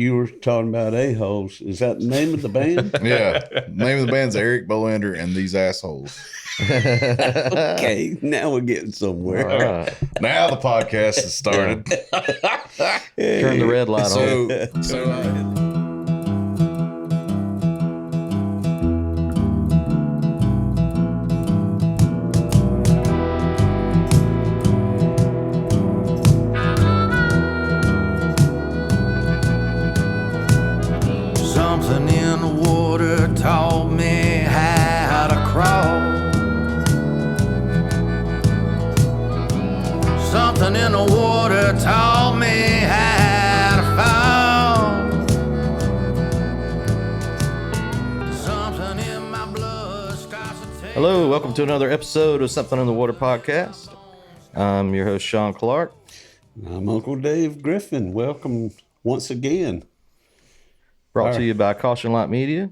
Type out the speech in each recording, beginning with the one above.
you were talking about a-holes. Is that the name of the band? Yeah. Name of the band's Eric Bolander and These Assholes. Okay, now we're getting somewhere. All right. Now the podcast has started. Turn the red light on. Something in the water taught me how to crawl. Something in the water taught me how to fall. Something in my blood starts to take. Hello, welcome to another episode of Something in the Water podcast. I'm your host, Sean Clark. I'm Uncle Dave Griffin. Welcome once again. Brought to you by Caution Light Media.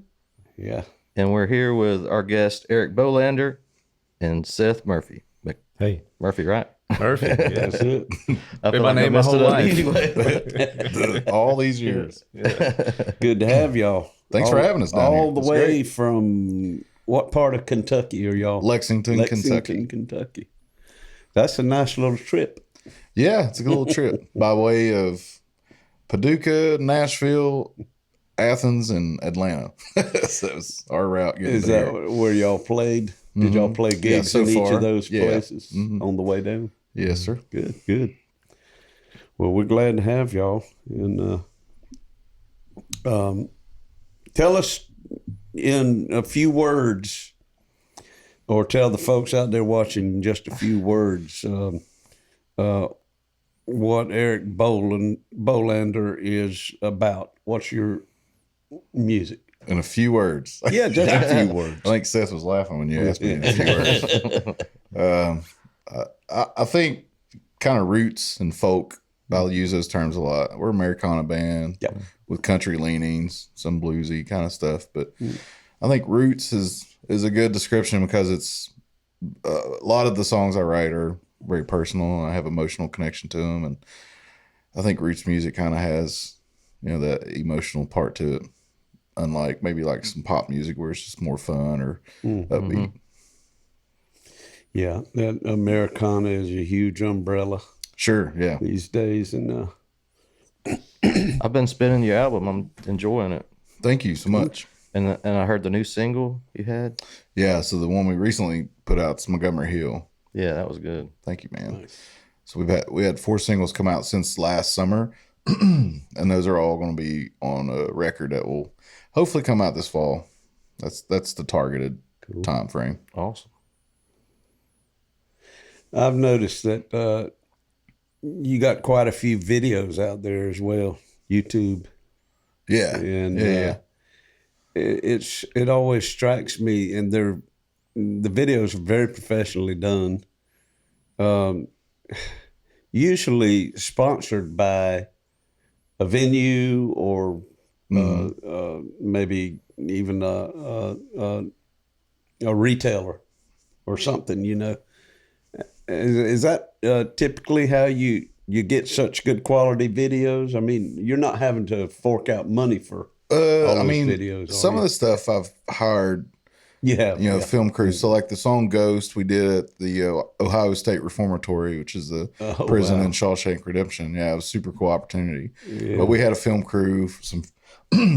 Yeah. And we're here with our guest, Eric Bolander and Seth Murphy. Hey, Murphy, right? Murphy. Yeah. That's it. I Been feel my like I name my messed whole it up life. anyway. All these years. Good to have y'all. Thanks for having us down all here. the It's way great. from what part of Kentucky are y'all? Lexington, Kentucky. Kentucky. That's a nice little trip. Yeah, it's a good little trip by way of Paducah, Nashville, Athens, and Atlanta. So it's our route. Is that where y'all played? Did y'all play gigs so in each far. of those Yeah. places on the way down? Yes, sir. Good, good. Well, we're glad to have y'all. And tell us in a few words, or tell the folks out there watching in just a few words, what Eric Bolander is about. What's your music? In a few words. Yeah, just a few words. I think Seth was laughing when you asked me in a few words. I think kind of roots and folk. I'll use those terms a lot. We're an Americana band with country leanings, some bluesy kind of stuff. But I think roots is a good description because it's a lot of the songs I write are very personal. And I have emotional connection to them, and I think roots music kind of has that emotional part to it. Unlike maybe like some pop music where it's just more fun or upbeat. Yeah, that Americana is a huge umbrella Sure, yeah. these days, and I've been spinning your album. I'm enjoying it. Thank you so much. And I heard the new single you had. Yeah, so the one we recently put out is Montgomery Hill. Yeah, that was good. Thank you, man. Nice. So we had 4 singles come out since last summer, and those are all going to be on a record that will hopefully come out this fall. That's the targeted time frame. Awesome. I've noticed that you got quite a few videos out there as well, YouTube, Yeah, and yeah. it always strikes me, and the videos are very professionally done. Usually sponsored by a venue or maybe even a retailer or something. Is that typically how you get such good quality videos? I mean, you're not having to fork out money for all those videos. Some of the stuff I've hired, film crews. So like the song Ghost, we did at the Ohio State Reformatory, which is the prison in Shawshank Redemption. Yeah, it was a super cool opportunity. Yeah. But we had a film crew, some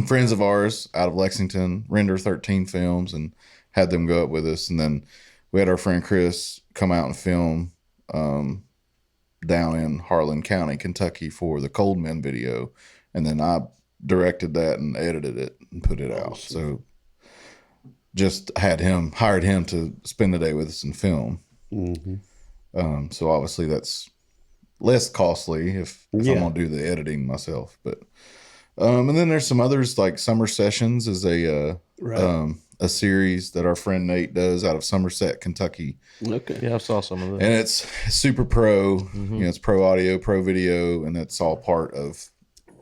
friends of ours out of Lexington, render 13 films, and had them go up with us. And then we had our friend Chris come out and film down in Harlan County, Kentucky for the Cold Men video. And then I directed that and edited it and put it out. So just hired him to spend the day with us and film. Mm-hmm. So obviously that's less costly if I'm going to do the editing myself. But and then there's some others, like Summer Sessions is a series that our friend Nate does out of Somerset, Kentucky. Okay. Yeah, I saw some of that. And it's super pro. It's pro audio, pro video, and it's all part of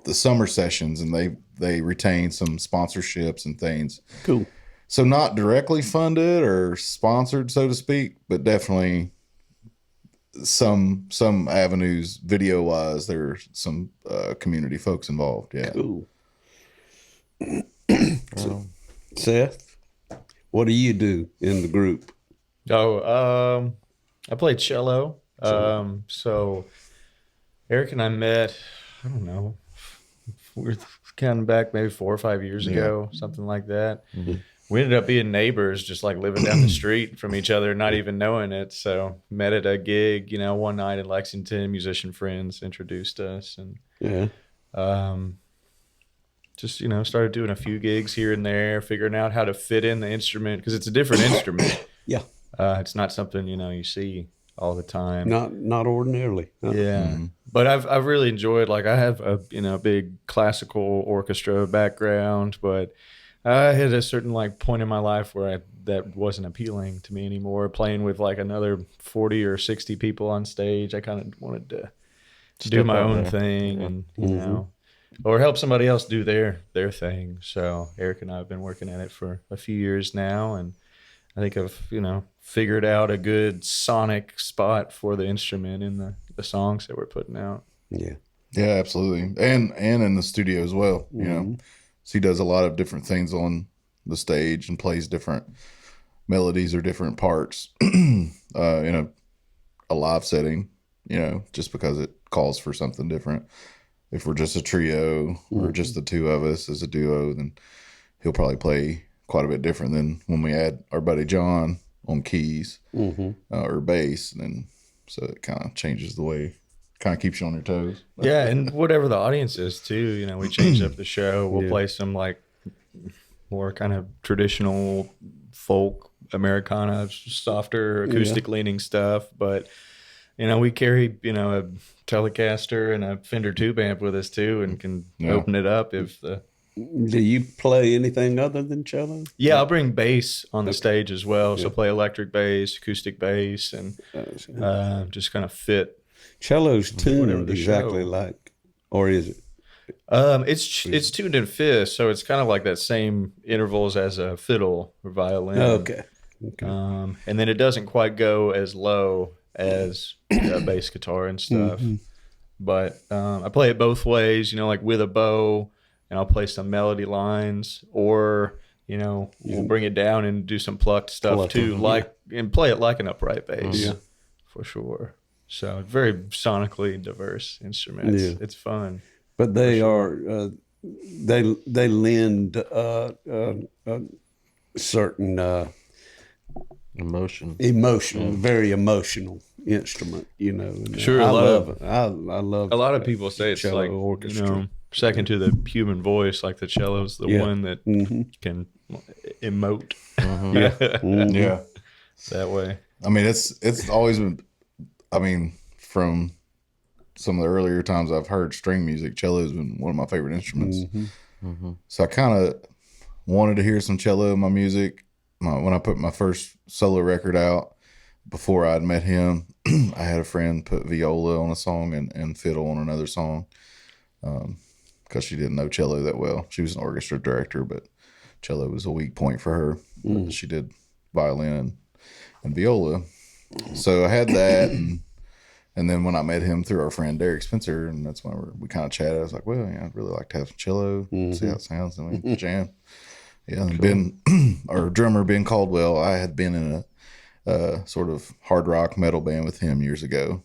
the Summer Sessions, and they retain some sponsorships and things. Cool. So not directly funded or sponsored, so to speak, but definitely some avenues video wise. There's some community folks involved. Yeah. Cool. Seth, what do you do in the group? I played cello. So Eric and I met, I don't know, we're counting back maybe 4 or 5 years ago, something like that. Mm-hmm. We ended up being neighbors, just like living down the street from each other, not even knowing it. So met at a gig, one night in Lexington. Musician friends introduced us, and just started doing a few gigs here and there, figuring out how to fit in the instrument because it's a different instrument. Yeah. It's not something you see all the time. Not ordinarily. Yeah. But I've really enjoyed, like, I have a big classical orchestra background, but I had a certain point in my life where that wasn't appealing to me anymore. Playing with like another 40 or 60 people on stage, I kind of wanted to do my own thing, and or help somebody else do their thing. So Eric and I have been working at it for a few years now, and I think I've figured out a good sonic spot for the instrument in the songs that we're putting out. Yeah. Yeah, absolutely. And in the studio as well. So he does a lot of different things on the stage and plays different melodies or different parts in a live setting, just because it calls for something different. If we're just a trio or just the two of us as a duo, then he'll probably play quite a bit different than when we add our buddy John on keys or bass. And then so it kind of changes the way, kind of keeps you on your toes. Yeah, and whatever the audience is too, we change up the show. We'll play some like more kind of traditional folk Americana, softer acoustic leaning stuff, but we carry a Telecaster and a Fender tube amp with us too, and can open it up if the. Do you play anything other than cello? Yeah, I'll bring bass on the stage as well. So play electric bass, acoustic bass, and just kind of fit. Cello's tuned exactly like, or is it? It's tuned in fifths, so it's kind of like that same intervals as a fiddle or violin. Okay. And then it doesn't quite go as low as bass guitar and stuff. But I play it both ways, like with a bow, and I'll play some melody lines, or we'll bring it down and do some plucked stuff too, and play it like an upright bass, for sure. So very sonically diverse instruments. It's fun. But they are they lend certain emotion, very emotional instrument. Sure, I love it. I love. A lot of people say it's like orchestra. Second to the human voice, like the cello's the one that can emote. Yeah, that way. I mean, it's always been. I mean, from some of the earlier times I've heard string music, cello has been one of my favorite instruments. So I kind of wanted to hear some cello in my music. When I put my first solo record out, before I'd met him, I had a friend put viola on a song and fiddle on another song, because she didn't know cello that well. She was an orchestra director, but cello was a weak point for her. She did violin and viola. So I had that, and then when I met him through our friend Derek Spencer, and that's when we kind of chatted. I was like, well, yeah, I'd really like to have some cello, see how it sounds, and we jam. Yeah, and Ben, our drummer Ben Caldwell, I had been in a sort of hard rock metal band with him years ago,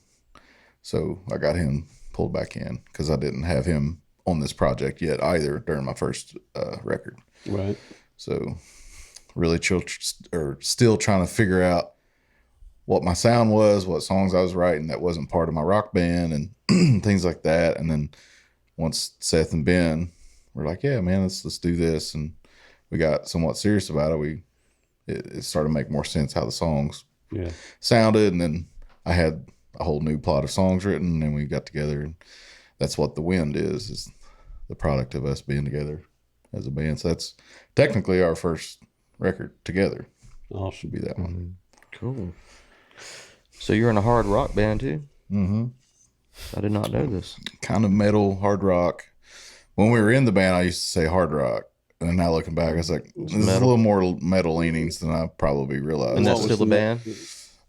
so I got him pulled back in because I didn't have him on this project yet either during my first record. Right. So really still trying to figure out what my sound was, what songs I was writing that wasn't part of my rock band, and things like that. And then once Seth and Ben were like, yeah, man, let's do this, and we got somewhat serious about it, it started to make more sense how the songs sounded. And then I had a whole new plot of songs written, and we got together, and that's what The Wind is the product of us being together as a band. So that's technically our first record together. Awesome. Be that one. Cool. So you're in a hard rock band too? I did not know this. Kind of metal, hard rock. When we were in the band, I used to say hard rock. And now looking back, I was like, this is a little more metal leanings than I probably realized. And that's still a band?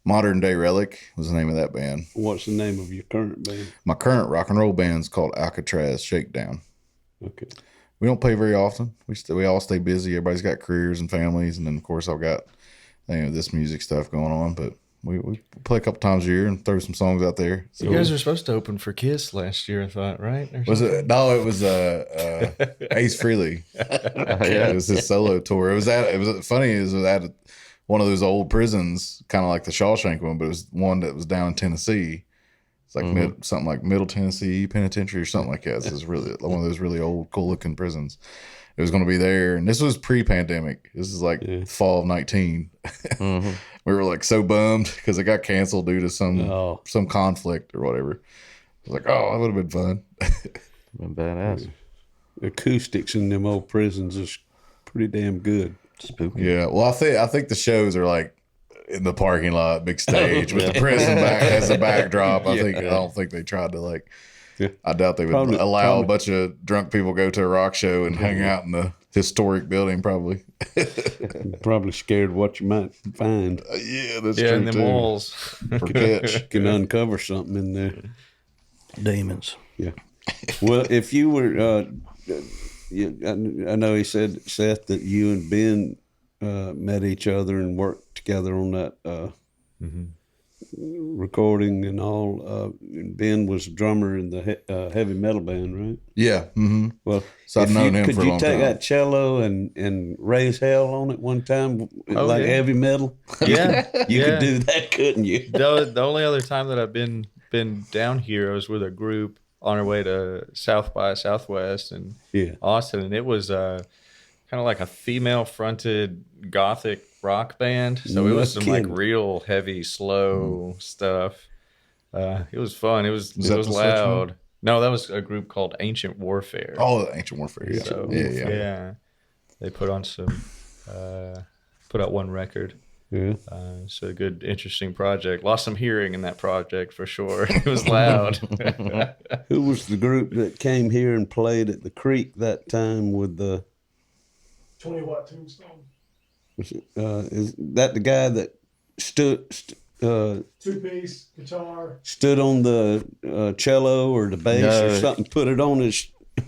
Modern Day Relic was the name of that band. What's the name of your current band? My current rock and roll band's called Alcatraz Shakedown. Okay. we don't play very often. We all stay busy. Everybody's got careers and families, and then of course I've got this music stuff going on. But we play a couple times a year and throw some songs out there. So You guys were supposed to open for Kiss last year, I thought, right? Or was something? it? No, it was Ace Frehley. Yeah. It was his solo tour. It was funny. It was at one of those old prisons, kind of like the Shawshank one, but it was one that was down in Tennessee. It's like something like Middle Tennessee Penitentiary or something like that. So it's really one of those really old, cool looking prisons. It was going to be there, and this was pre-pandemic. This is like fall of 19. We were like so bummed because it got canceled due to some conflict or whatever. I was like, oh, that would have been fun. Been badass. Acoustics in them old prisons is pretty damn good. Spooky. Yeah, well, I think the shows are like in the parking lot, big stage with the prison back as a backdrop. I don't think they tried to like. Yeah. I doubt they would allow a bunch of drunk people go to a rock show and hang out in the historic building. Probably. Probably scared what you might find. Yeah, that's Yeah, true in the too. malls. For catch. Can uncover something in there. Demons. Yeah. Well, if you were, I know he said, Seth, that you and Ben met each other and worked together on that recording and all. Ben was a drummer in the heavy metal band, right? Yeah. Mm-hmm. Well, So I've known him could for a you long take time. that cello and raise hell on it one time, like yeah. heavy metal? Yeah. You yeah. could do that, couldn't you? The only other time that I've been down here, I was with a group on our way to South by Southwest in Yeah. Austin, and it was kind of like a female-fronted gothic rock band. So it was No some like kidding. real heavy, slow stuff. It was fun. It was that the Switchman? loud. No, that was a group called Ancient Warfare. Oh, the Ancient Warfare. Yeah. So, Yeah. They put on some, put out one record. Yeah. So a good, interesting project. Lost some hearing in that project for sure. It was loud. Who was the group that came here and played at the creek that time with the? 20 Watt Tombstone. Is that the guy that stood 2-piece guitar. stood on the cello or the bass No. or something, put it on his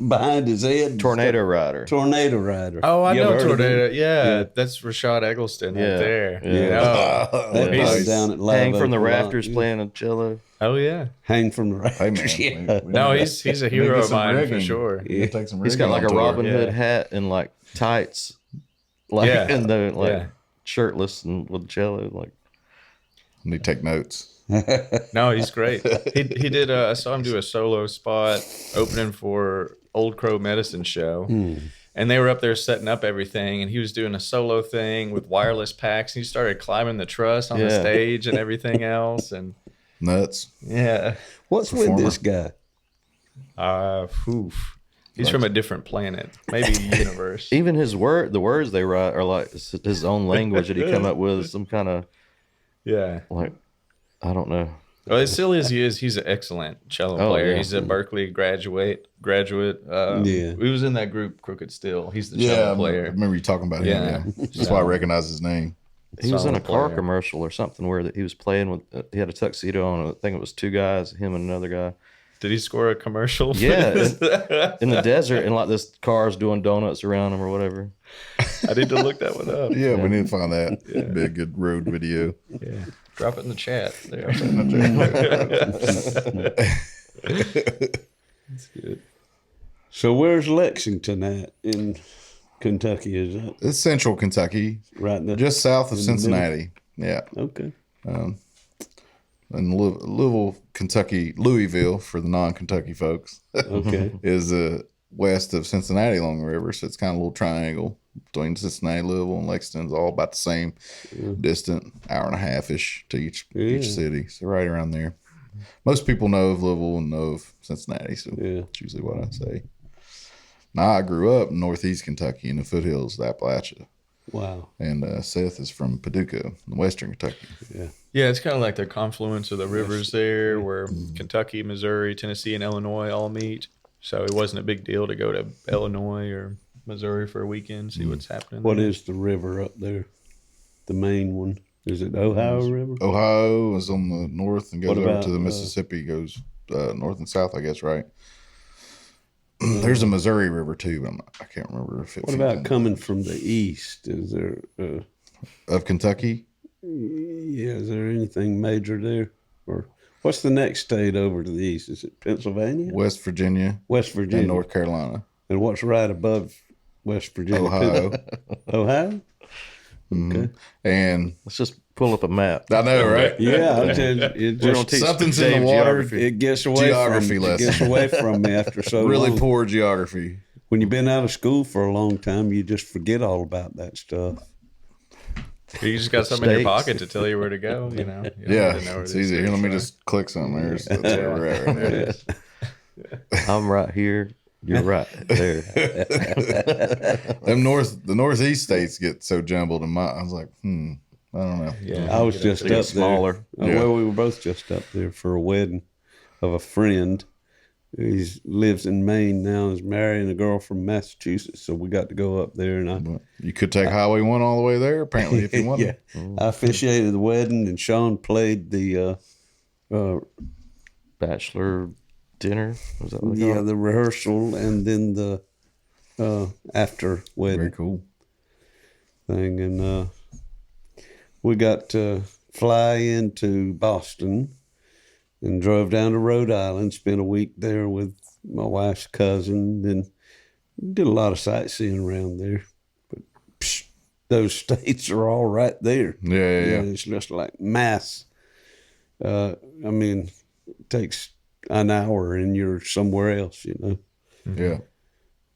behind his head? Tornado Rider. Tornado Rider. Oh, I You know ever heard of Tornado. him? Yeah, that's Rashad Eggleston Yeah. right there. Yeah. Oh, That he's- guy's down at Live Hang from Oak the a lot. rafters playing a cello. oh yeah. Hang from the Hey, man. rafters. Yeah. No, he's a We hero get of some mine for rigging. sure. We take some He's got rigging like a on tour. Robin Hood Yeah. hat and like tights, like Yeah. and the like Yeah. shirtless and with cello. Like Need to take notes. No, he's great. He did. I saw him do a solo spot opening for Old Crow Medicine Show, and they were up there setting up everything, and he was doing a solo thing with wireless packs. And he started climbing the truss on the Yeah. stage and everything else, and Nuts. yeah. What's Performer. with this guy? Oof. He's from a different planet, maybe universe. even the words they write are like his own language that he come up with. Some kind of Yeah. like I don't know. Well, as silly as he is, he's an excellent cello Oh, player. yeah. He's a Berkeley graduate. Yeah. He was in that group, Crooked Still. He's the Yeah, cello I player. remember you talking about him. Yeah. Yeah. That's why I recognize his name. He was in a Solid car player. commercial or something where he was playing with. He had a tuxedo on. I think it was two guys, him and another guy. Did he score a commercial? Yeah, in the desert, and like this car's doing donuts around him or whatever. I need to look that one up. Yeah, we need to find that. It'd be a good road video. Yeah. Drop it in the chat. There. That's good. So where's Lexington at in Kentucky? Is that It's central Kentucky, right in the, just south of in the middle? Cincinnati. Yeah. Okay. And Louisville, Kentucky, Louisville for the non-Kentucky folks Okay. is west of Cincinnati along the river. So it's kind of a little triangle between Cincinnati, Louisville, and Lexington. It's all about the same distant, hour and a half-ish to each city. So right around there. Most people know of Louisville and know of Cincinnati. So that's usually what I say. Now, I grew up in northeast Kentucky in the foothills of Appalachia. Wow. And Seth is from Paducah, in western Kentucky. Yeah, it's kind of like the confluence of the rivers there where Kentucky, Missouri, Tennessee, and Illinois all meet. So it wasn't a big deal to go to Illinois or Missouri for a weekend, see what's happening. What there. is the river up there? The main one? Is it Ohio River? Ohio is on the north and goes What over about, to the Mississippi, goes north and south, I guess, right? There's a Missouri River too, but I can't remember if it. What about coming from the east? Is there of Kentucky? Yeah, is there anything major there? Or what's the next state over to the east? Is it Pennsylvania? West Virginia. West Virginia. And North Carolina. And what's right above West Virginia? Ohio. Ohio? Okay. And let's just pull up a map. I know, right? Yeah, it just something's in the water. It gets away geography from lesson. It gets away from me after so really long. poor geography. When you've been out of school for a long time, you just forget all about that stuff. You just got something in your pocket to tell you where to go. You know. You yeah, it's easy. Here, let me just click something. There's that's where we're at right there. I'm right here. You're right there. The northeast states get so jumbled, and I was like, I don't know. Yeah, I was just up smaller. there. Well, we were both just up there for a wedding of a friend. He lives in Maine now. He's marrying a girl from Massachusetts, so we got to go up there. And you could take Highway 1 all the way there, apparently, if you wanted. I officiated the wedding, and Sean played the bachelor dinner. Was that what they call it? the rehearsal, and then the after wedding. Very cool thing. And we got to fly into Boston and drove down to Rhode Island, spent a week there with my wife's cousin, then did a lot of sightseeing around there. But those states are all right there. Yeah. It's just like mass. I mean, it takes an hour and you're somewhere else, you know. Yeah.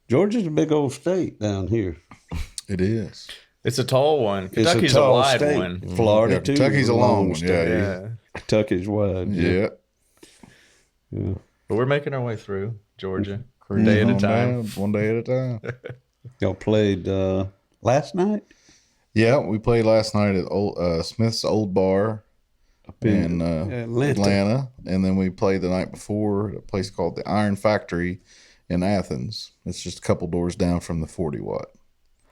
Georgia's a big old state down here. It is. It's a tall one. It's Kentucky's a tall wide state. one. Florida, too. Kentucky's a long one. Yeah. Kentucky's wide. Yeah. But we're making our way through Georgia. Day at a time. One day at a time. Y'all played last night? Yeah, we played last night at Smith's Old Bar in Atlanta. And then we played the night before at a place called the Iron Factory in Athens. It's just a couple doors down from the 40 Watt.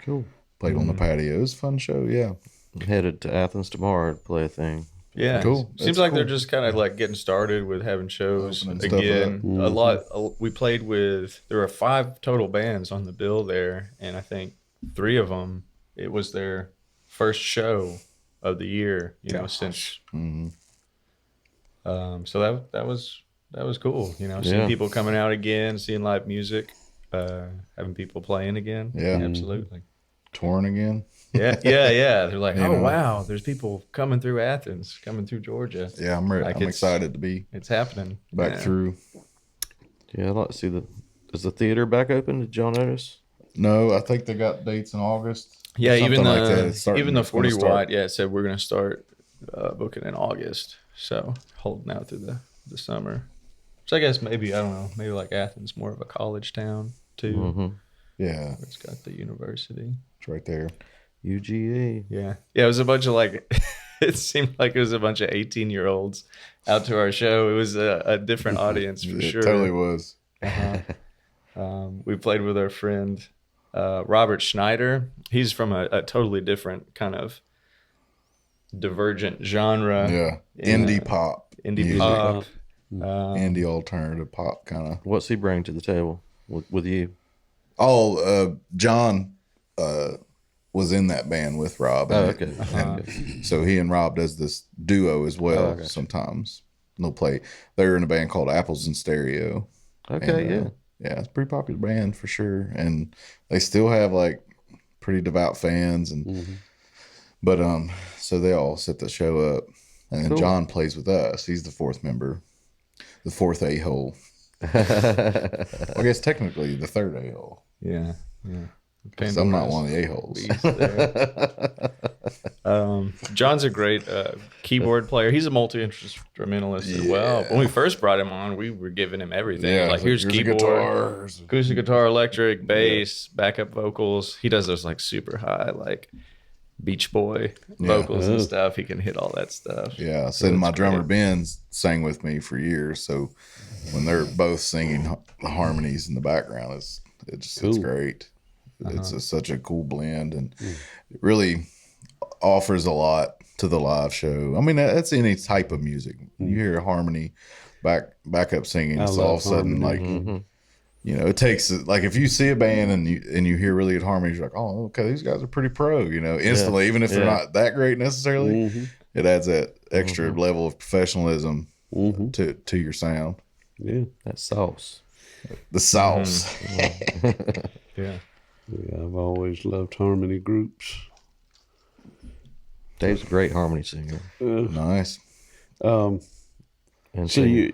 Cool. Played on the patio. It was a fun show, yeah. Headed to Athens tomorrow to play a thing. Yeah, cool. Seems like they're just kind of like getting started with having shows again. We played with. There were 5 total bands on the bill there, and I think 3 of them. It was their first show of the year. You know, since. Mm-hmm. So that was cool. You know, seeing people coming out again, seeing live music, having people playing again. Yeah, absolutely. Touring again. Yeah. They're like, oh wow, there's people coming through Athens, coming through Georgia. Yeah, I'm ready. I'm excited to be. It's happening back through. Yeah, I'd like to see is the theater back open? Did y'all notice? No, I think they got dates in August. Yeah, even the 40 start. Watt. Yeah, it said we're gonna start booking in August. So holding out through the summer. So I guess maybe like Athens, more of a college town too. Mm-hmm. Yeah, it's got the university. It's right there. UGA. Yeah. It was a bunch of it seemed like it was a bunch of 18-year-olds out to our show. It was a different audience for sure. It totally was. We played with our friend Robert Schneider. He's from a totally different kind of divergent genre. Yeah. Indie pop. Indie pop. Indie alternative pop kind of. What's he bring to the table with you? Oh, John was in that band with Rob. Okay. So he and Rob does this duo as well sometimes. They'll play. They're in a band called Apples in Stereo. Okay, and, yeah, it's a pretty popular band for sure. And they still have pretty devout fans and but so they all set the show up. And then John plays with us. He's the 4th member. The 4th a-hole. I guess technically the 3rd a-hole. Yeah. Because I'm not one of the a-holes. John's a great keyboard player. He's a multi-instrumentalist as well. When we first brought him on, we were giving him everything. Yeah, here's keyboard, acoustic guitar, electric, bass, backup vocals. He does those super high, Beach Boy vocals and stuff. He can hit all that stuff. Yeah, my drummer Ben sang with me for years. So when they're both singing the harmonies in the background, it's great. It's such a cool blend, and it really offers a lot to the live show. I mean, that's any type of music. You hear a harmony, backup singing, it's all of a sudden you know, it takes like if you see a band and you hear really good harmonies, you're like, oh, okay, these guys are pretty pro, you know, instantly, even if they're not that great necessarily, it adds that extra level of professionalism to your sound. Yeah. That sauce. The sauce. Yeah. Yeah, I've always loved harmony groups. Dave's a great harmony singer. Nice. And So singer.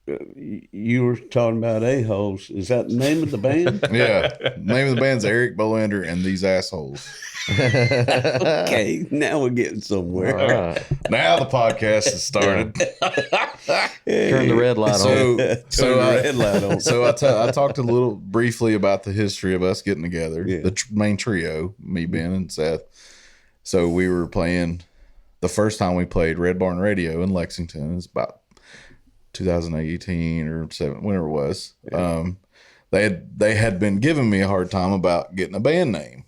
you were talking about A-holes. Is that the name of the band? Yeah. Name of the band's Eric Bolander and These Assholes. Okay, now we're getting somewhere. All right. Now the podcast has started. Turn the red light on. Red light on. So I talked a little briefly about the history of us getting together, the main trio, me, Ben, and Seth. So we were playing, the first time we played Red Barn Radio in Lexington. It was about 2018 or 7, whenever it was. They had been giving me a hard time about getting a band name.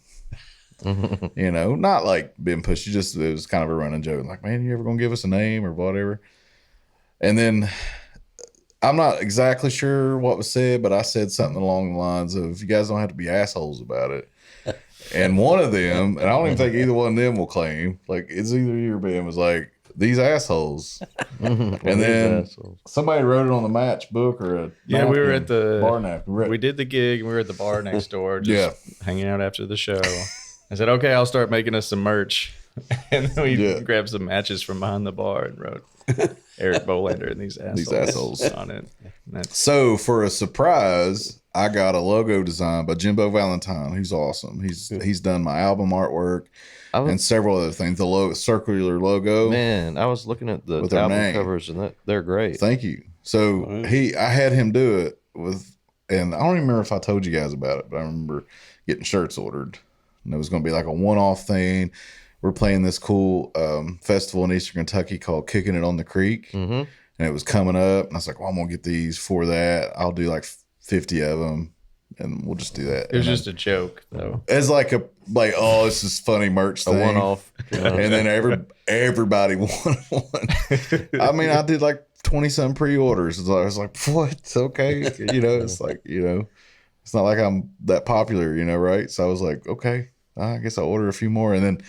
You know, not like being pushy, just it was kind of a running joke. Like, man, you ever gonna give us a name or whatever? And then I'm not exactly sure what was said, but I said something along the lines of, you guys don't have to be assholes about it. And one of them, and I don't even think either one of them will claim, like, it's either you or Ben, was like, these assholes. And then somebody wrote it on the matchbook or a Yeah, we were at the bar napkin. We did the gig and we were at the bar next door, just hanging out after the show. I said, okay, I'll start making us some merch. And then we grabbed some matches from behind the bar and wrote Eric Bolander and these assholes on it. So for a surprise, I got a logo designed by Jimbo Valentine, who's awesome. He's done my album artwork and several other things. The circular logo. Man, I was looking at the album covers and they're great. Thank you. So I had him do it and I don't even remember if I told you guys about it, but I remember getting shirts ordered. And it was going to be like a one-off thing. We're playing this cool festival in Eastern Kentucky called Kicking It on the Creek. And it was coming up. And I was like, well, I'm going to get these for that. I'll do like 50 of them. And we'll just do that. It was just a joke, though. It's like oh, this is funny merch thing. A one-off. And then everybody wanted one. I mean, I did like 20-some pre-orders. So I was like, what? Okay. You know, it's like, you know, it's not like I'm that popular, you know, right? So I was like, okay, I guess I'll order a few more. And then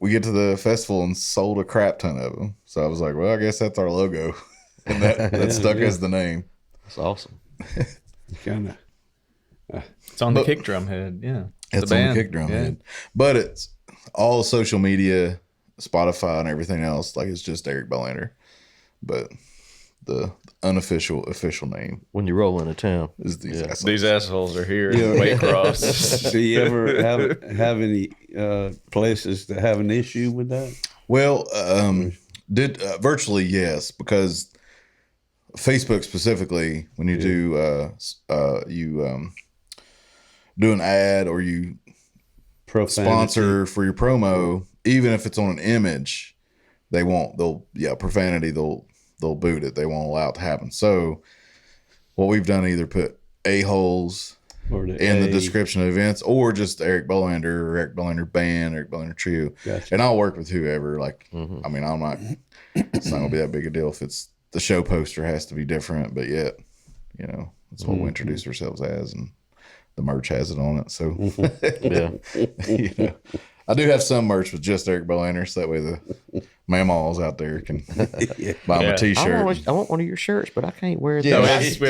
we get to the festival and sold a crap ton of them. So I was like, well, I guess that's our logo. And that stuck as the name. That's awesome. Kind of. It's on the kick drum head, yeah. It's on the kick drum head. But it's all social media, Spotify and everything else. Like, it's just Eric Bolander. But the unofficial official name, when you roll into town, is These Assholes. These assholes are here in Waycross. Do you ever have any places that have an issue with that? Well, virtually yes, because Facebook specifically, when you do an ad or you sponsor for your promo, even if it's on an image, profanity, they'll boot it. They won't allow it to happen. So what we've done, either put a-holes in the description of events, or just Eric Bolander or Eric Bolander Band, Eric Bolander Trio. Gotcha. And I'll work with whoever. Like, I mean, it's not gonna be that big a deal if it's the show poster has to be different, but yet, you know, that's what we introduce ourselves as, and the merch has it on it. So you know, I do have some merch with just Eric Bolander, so that way the mamals out there can buy him a t-shirt. I want one of your shirts, but I can't wear that. Yeah, I can't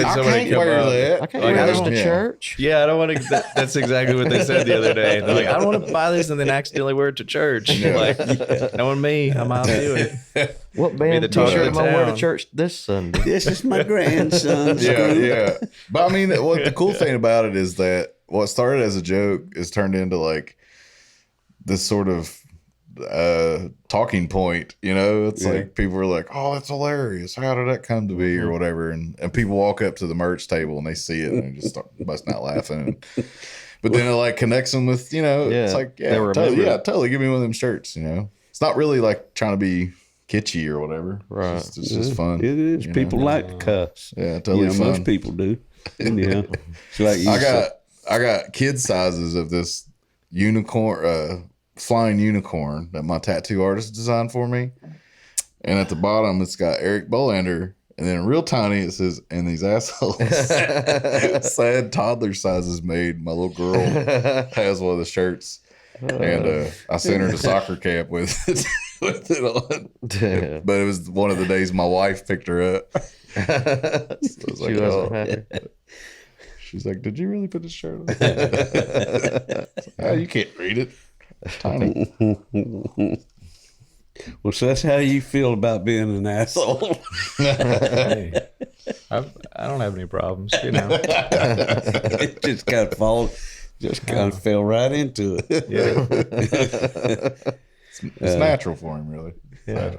wear that. I can't wear this to church. Yeah, I don't want to. That's exactly what they said the other day. They're like, I don't want to buy this and then accidentally wear it to church. Like, knowing me, I might do it. What band t-shirt am I wearing to church this Sunday? This is my grandson's group. Yeah. But I mean, what the cool thing about it is that what started as a joke is turned into like this sort of talking point, you know. It's like people are like, oh, that's hilarious, how did that come to be, or whatever, and people walk up to the merch table and they see it and they just start busting out laughing, but then it like connects them with, you know, it's like, totally give me one of them shirts, you know. It's not really like trying to be kitschy or whatever, right? It's just fun. It is. People like to cuss. Yeah, totally fun. Most people do. Yeah. Like I got kid sizes of this unicorn, flying unicorn that my tattoo artist designed for me, and at the bottom it's got Eric Bolander, And then real tiny, it says, "And these assholes." Sad toddler sizes made. My little girl has one of the shirts. And I sent her to soccer camp with it, on. Damn. But it was one of the days my wife picked her up. So I was like, She wasn't happy. She's like, "Did you really put this shirt on?" Oh, you can't read it. It's tiny. Well, so that's how you feel about being an asshole. Hey, I don't have any problems, you know. It just kind of fell right into it. Yeah. It's natural for him, really. Yeah.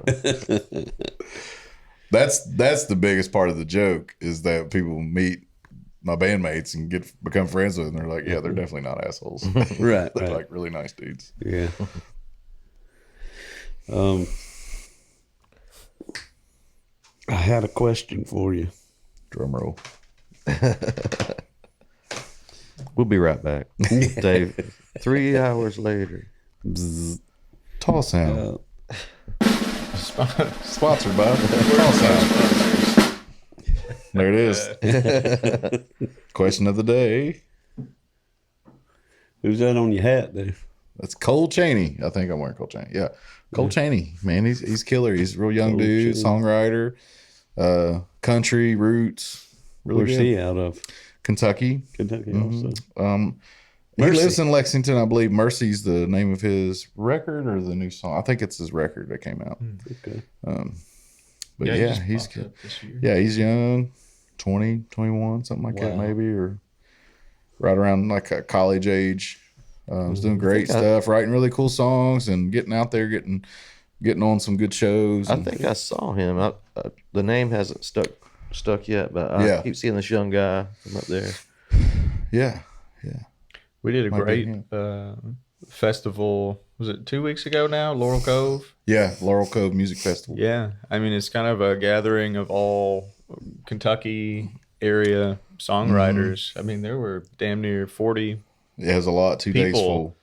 That's the biggest part of the joke is that people meet my bandmates and become friends with them. They're like, yeah, they're definitely not assholes. Right. They're like really nice dudes. Yeah. I had a question for you. Drum roll. We'll be right back. Dave, 3 hours later. Tall sound. Sponsored by Tall Sound. There it is. Question of the day. Who's that on your hat there? That's Cole Chaney. I think I'm wearing Cole Chaney. Yeah. Cole Chaney, man, he's killer. He's a real young Cole dude, Chaney. songwriter, country roots. Really Where's good. he out of? Kentucky. Kentucky Mhm. also. He Mercy. lives in Lexington, I believe. Mercy's the name of his record or the new song. I think it's his record that came out. Okay. But he yeah, just he's popped good. up this year. Yeah, he's young, 20, 21, something like that, Wow. maybe, or right around like a college age. He's doing great stuff, writing really cool songs, and getting out there, getting on some good shows. I and- think I saw him. The name hasn't stuck yet, but I keep seeing this young guy from up there. yeah, We did a Might be great festival. Was it 2 weeks ago now? Laurel Cove. yeah. Laurel Cove Music Festival. Yeah, I mean it's kind of a gathering of all Kentucky area songwriters. I mean there were damn near 40 It has a lot. 2 days People. full.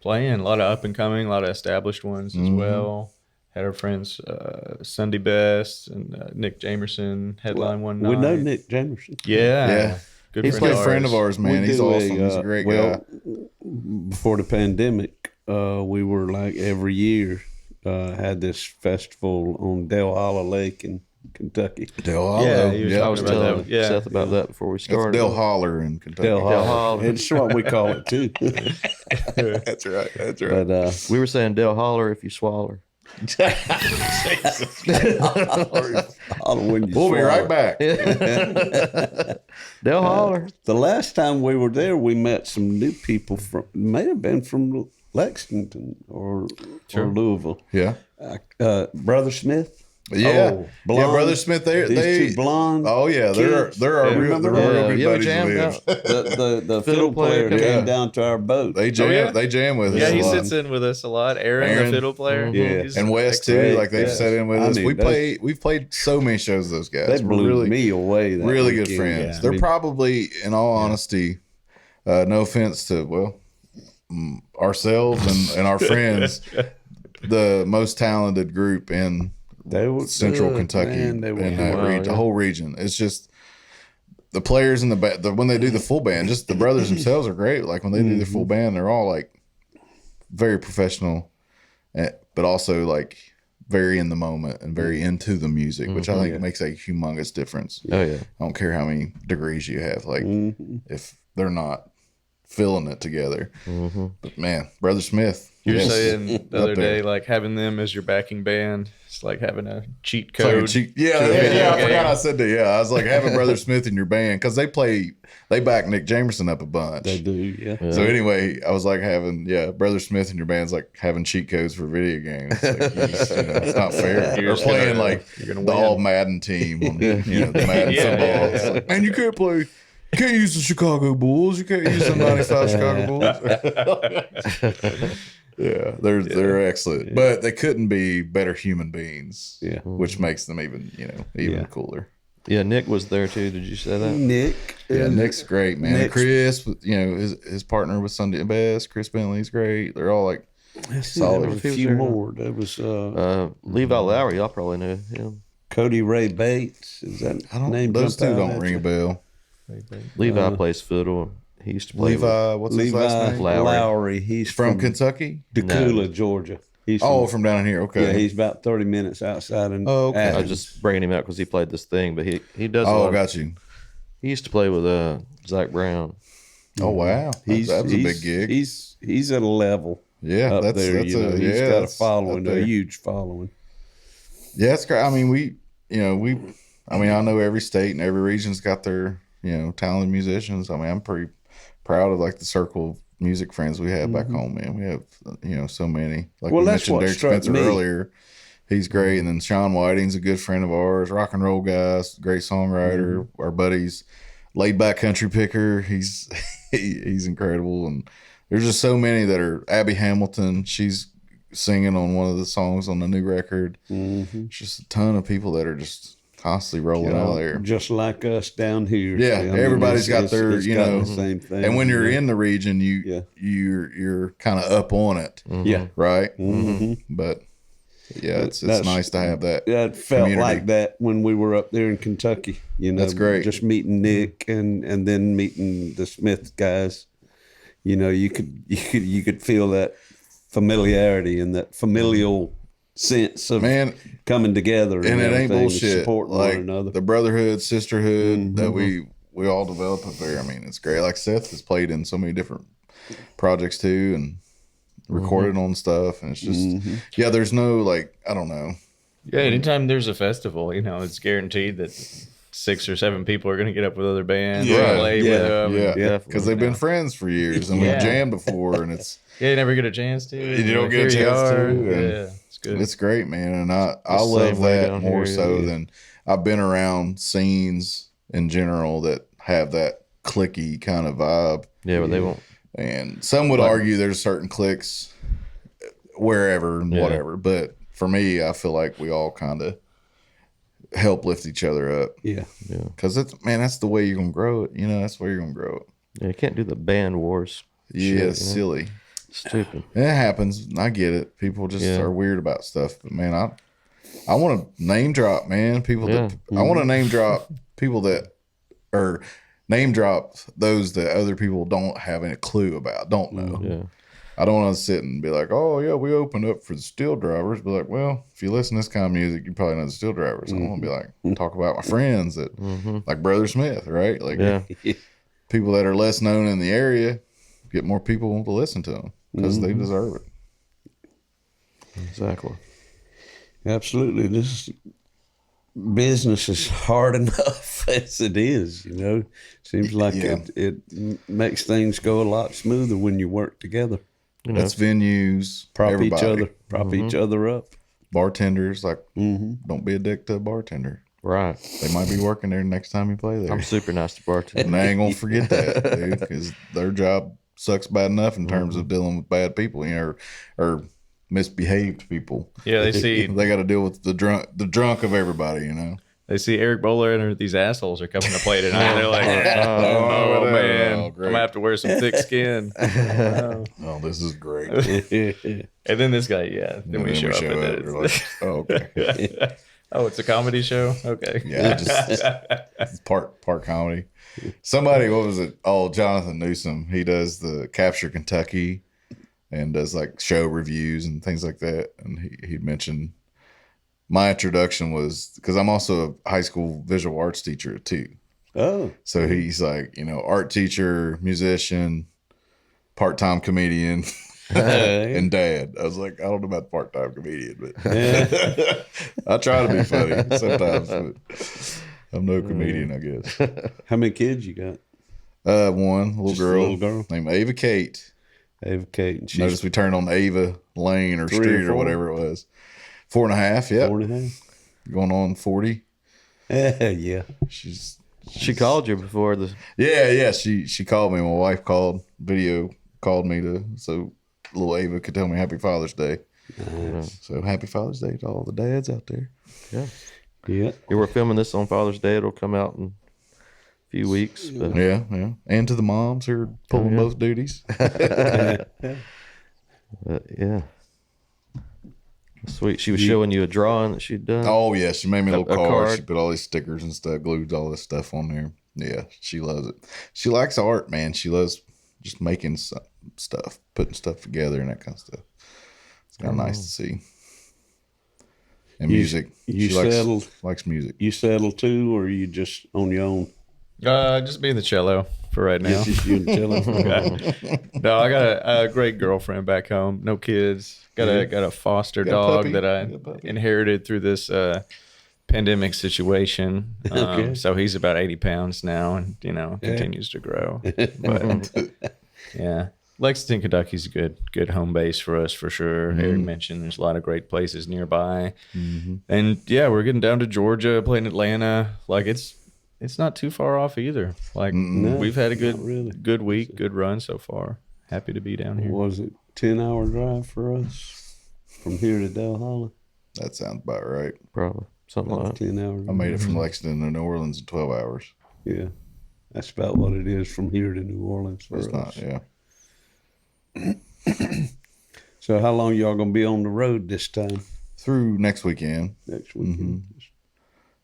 playing. A lot of up and coming, a lot of established ones as well. Had our friends Sunday Best and Nick Jamerson headline one night. We know Nick Jamerson. Yeah, Yeah. good He's a good friend of ours, man. We He's do awesome. He's a great guy. Before the pandemic, we were like every year had this festival on Del Holla Lake in Kentucky. Del Holler. Yeah, he was I yeah. was talking about telling that. Yeah. Seth about that before we It's started. Del Holler in Kentucky. Del Holla. Holler. It's what we call it too. That's right. That's right. But We were saying Del Holler if you swaller. when you We'll be swallow. right back. Del Holler. The last time we were there, we met some new people from, may have been from Lexington or Louisville. Yeah. Brother Smith. Yeah. Oh, Yeah, blonde. Brother Smith, These two blonde. Oh yeah, kids. they're our Yeah, real, remember they're that? real good You ever buddies jammed of his. out? The fiddle player player, came yeah. down to our boat. They jam. yeah? They jam with us. Yeah, a he lot. sits in with us a lot. Aaron, Aaron. the fiddle player. Yeah. He's And Wes too. Great. Like they've Yeah. sat in with I us. mean, We've played so many shows with those guys. They We're blew really, me away. That really good weekend. friends. Yeah. They're I mean, probably, in all honesty, no offense to ourselves and our friends, the most talented group in they were Central good, Kentucky man. They were and that Wow, the yeah. whole region. It's just the players in the when they do the full band, just the brothers themselves are great. Like when they do the full band, they're all like very professional, but also like very in the moment and very into the music, which I think makes a humongous difference. Oh yeah. I don't care how many degrees you have, like if they're not feeling it together. But man, Brother Smith. You were yes, saying the up other there. day, like having them as your backing band, it's like having a cheat It's like a code. cheat- to a I video forgot game. I said that. Yeah, I was like having Brother Smith in your band because they back Nick Jamerson up a bunch. They do, yeah. So anyway, I was like having Brother Smith in your band's like having cheat codes for video games. Like, it's not fair. You're They're just playing gonna- like you're gonna the win. all Madden team on the Madden Yeah, football. yeah, It's yeah. like, man, you can't play. You can't use the Chicago Bulls. You can't use the '95 Chicago Bulls. Yeah, they're excellent, but they couldn't be better human beings. Yeah. which makes them even cooler. Yeah, Nick was there too. Did you say that? Nick. Yeah, Nick's great, man. And Nick's- Chris, his partner was Sunday Best. Chris Bentley's great. They're all like There solid. was a few more. There was Levi Lowry, y'all probably knew him. Cody Ray Bates. Is that name? Those two jump out don't at ring you? a bell. Levi plays fiddle. He used to play with Levi, what's his last name? Lowry. He's From Kentucky? Decula, Georgia. He's From down in here. Okay. Yeah, he's about 30 minutes outside. Okay. I was Athens. just bringing him out because he played this thing, but he does. Got you. He used to play with Zach Brown. Oh wow, that was a big gig. He's at a level. Yeah, up that's there. he's got a following, a huge following. Yeah, it's great. I mean, I know every state and every region's got their talented musicians. I mean, I'm pretty proud of like the circle of music friends we have back home. Man, we have so many. Like we mentioned Derek Spencer earlier. He's great, and then Sean Whiting's a good friend of ours. Rock and roll guys, great songwriter. Our buddies, laid back country picker. He's incredible, and there's just so many that are. Abby Hamilton, she's singing on one of the songs on the new record. It's just a ton of people that are just constantly rolling out there, just like us down here. Yeah, everybody's got their the same thing. And when you're in the region, you're kind of up on it. Yeah, right. But yeah, it's nice to have that. Yeah, it felt community. like that when we were up there in Kentucky. That's great. Just meeting Nick and then meeting the Smith guys. You could feel that familiarity and that familial sense of coming together and it ain't bullshit. Supporting like one another. The brotherhood, sisterhood that we all develop up there. I mean, it's great. Like Seth has played in so many different projects too, and recorded on stuff, and it's just there's no I don't know. Yeah, anytime there's a festival, it's guaranteed that 6 or 7 people are going to get up with other bands and play with them. Because they've been friends for years, and we've jammed before, and it's you never get a chance to. You don't get a chance to. Yeah, it's good. It's great, man, and I love that more so than I've been around scenes in general that have that clicky kind of vibe. Yeah, but they won't. And some would argue there's certain cliques wherever and whatever, but for me, I feel like we all kind of help lift each other up. Yeah. Because that's the way you're gonna grow it. That's where you're gonna grow it. Yeah, you can't do the band wars. Yeah, it's silly. Stupid. It happens. I get it. People just are weird about stuff. But man, I want to name drop, man. People that I want to name drop people that or name drop those that other people don't have any clue about, don't know. Yeah. I don't want to sit and be like, oh yeah, we opened up for the Steel Drivers. Be like, well, if you listen to this kind of music, you probably know the Steel Drivers. I want to be like, talk about my friends that like Brother Smith, right? Like people that are less known in the area, get more people to listen to them because they deserve it. Exactly. Absolutely. This business is hard enough as it is, Seems like it makes things go a lot smoother when you work together. That's venues, prop everybody. each other up. Bartenders, don't be a dick to a bartender. Right. They might be working there next time you play there. I'm super nice to bartenders. And I ain't gonna forget that, dude, because their job sucks bad enough in terms of dealing with bad people, or misbehaved people. Yeah, they see they got to deal with the drunk of everybody, They see Eric Bolander and these assholes are coming to play tonight. They're like, oh man, I'm gonna have to wear some thick skin. Oh, this is great. And then this guy, then we show up. And You're like, oh, okay. Oh, it's a comedy show. Okay. Yeah, it's part comedy. Somebody, what was it? Oh, Jonathan Newsom. He does the Capture Kentucky and does like show reviews and things like that. And he mentioned my introduction was because I'm also a high school visual arts teacher too. Oh, so he's like, art teacher, musician, part-time comedian, and dad. I was like, I don't know about part-time comedian, but I try to be funny sometimes. But I'm no comedian, I guess. How many kids you got? One little girl named Ava Kate. Ava Kate. And notice we turned on Ava Lane or Street or whatever it was. 4.5, yeah. 4.5. Going on 40. Yeah. She called you before the. Yeah. She called me. My wife called me so little Ava could tell me Happy Father's Day. Nice. So Happy Father's Day to all the dads out there. Yeah. Yeah. We're filming this on Father's Day. It'll come out in a few weeks. But. Yeah. And to the moms who are pulling both duties. Yeah. Sweet. She was showing you a drawing that she'd done. Oh yeah, she made me a little A card. card. She put all these stickers and stuff, glued all this stuff on there. Yeah, she loves it. She likes art, man. She loves just making stuff, putting stuff together and that kind of stuff. It's kind of nice to see. And music. You She settled? likes music. You settle too, or you just on your own? Just being the cello for right now. Just you and cello? No, I got a great girlfriend back home. No kids. Got a foster Got a dog puppy? that I Got a puppy? inherited through this pandemic situation. Okay. So he's about 80 pounds now, and continues to grow. But yeah, Lexington, Kentucky's a good home base for us for sure. Eric mentioned there's a lot of great places nearby, and yeah, we're getting down to Georgia, playing Atlanta. Like it's not too far off either. Like we've had a good week, good run so far. Happy to be down here. Was it 10-hour drive for us from here to Del Hollow? That sounds about right. Probably. Something like that. 10 hours. I made it from Lexington to New Orleans in 12 hours. Yeah, that's about what it is from here to New Orleans for It's us. not, yeah. So how long y'all gonna be on the road this time? Through next weekend. Next weekend?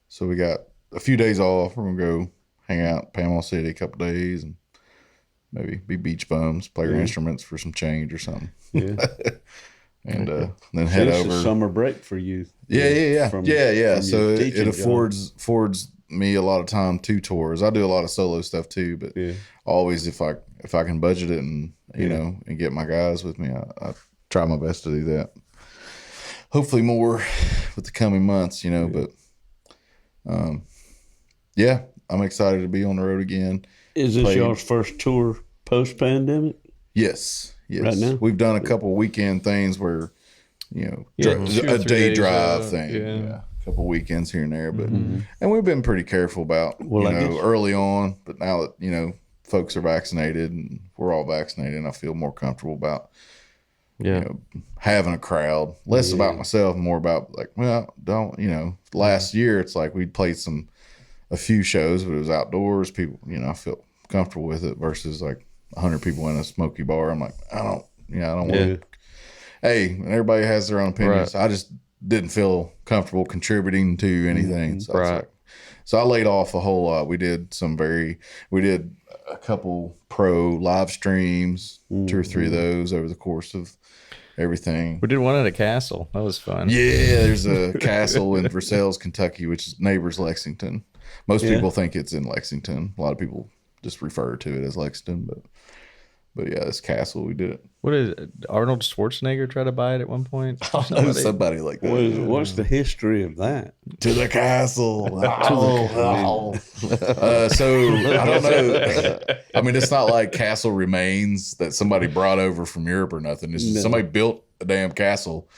So we got a few days off. We're going to go hang out in Panama City a couple days and maybe be beach bums, play our instruments for some change or something. Yeah. And then head It's over. a summer break for you. Yeah. From So your it teaching affords me a lot of time to tours. I do a lot of solo stuff too, but Yeah. always if I can budget it and and get my guys with me, I try my best to do that. Hopefully more with the coming months, but yeah, I'm excited to be on the road again. Is this Played- y'all's first tour post pandemic? Yes. Right now? We've done a couple weekend things where, Yeah, 2 or a 3 day days drive out, thing. yeah. Yeah. A couple weekends here and there, but and we've been pretty careful about Well, I guess- early on. But now that folks are vaccinated and we're all vaccinated, and I feel more comfortable about Yeah. having a crowd. Less about myself, more about last year it's like we'd played a few shows, but it was outdoors. People, I felt comfortable with it versus like 100 people in a smoky bar. I'm like, I don't want to. Hey, everybody has their own opinions. Right. I just didn't feel comfortable contributing to anything. So, Right. so I laid off a whole lot. We did a couple pro live streams, 2 or 3 of those over the course of everything. We did one at a castle. That was fun. Yeah, there's a castle in Versailles, Kentucky, which is neighbors Lexington. Most people think it's in Lexington. A lot of people just refer to it as Lexington, but yeah, this castle, we did it. What is it? Arnold Schwarzenegger tried to buy it at one point? Somebody like that. What's the history of that? To the castle. So I don't know. I mean, it's not like castle remains that somebody brought over from Europe or nothing. It's just somebody built a damn castle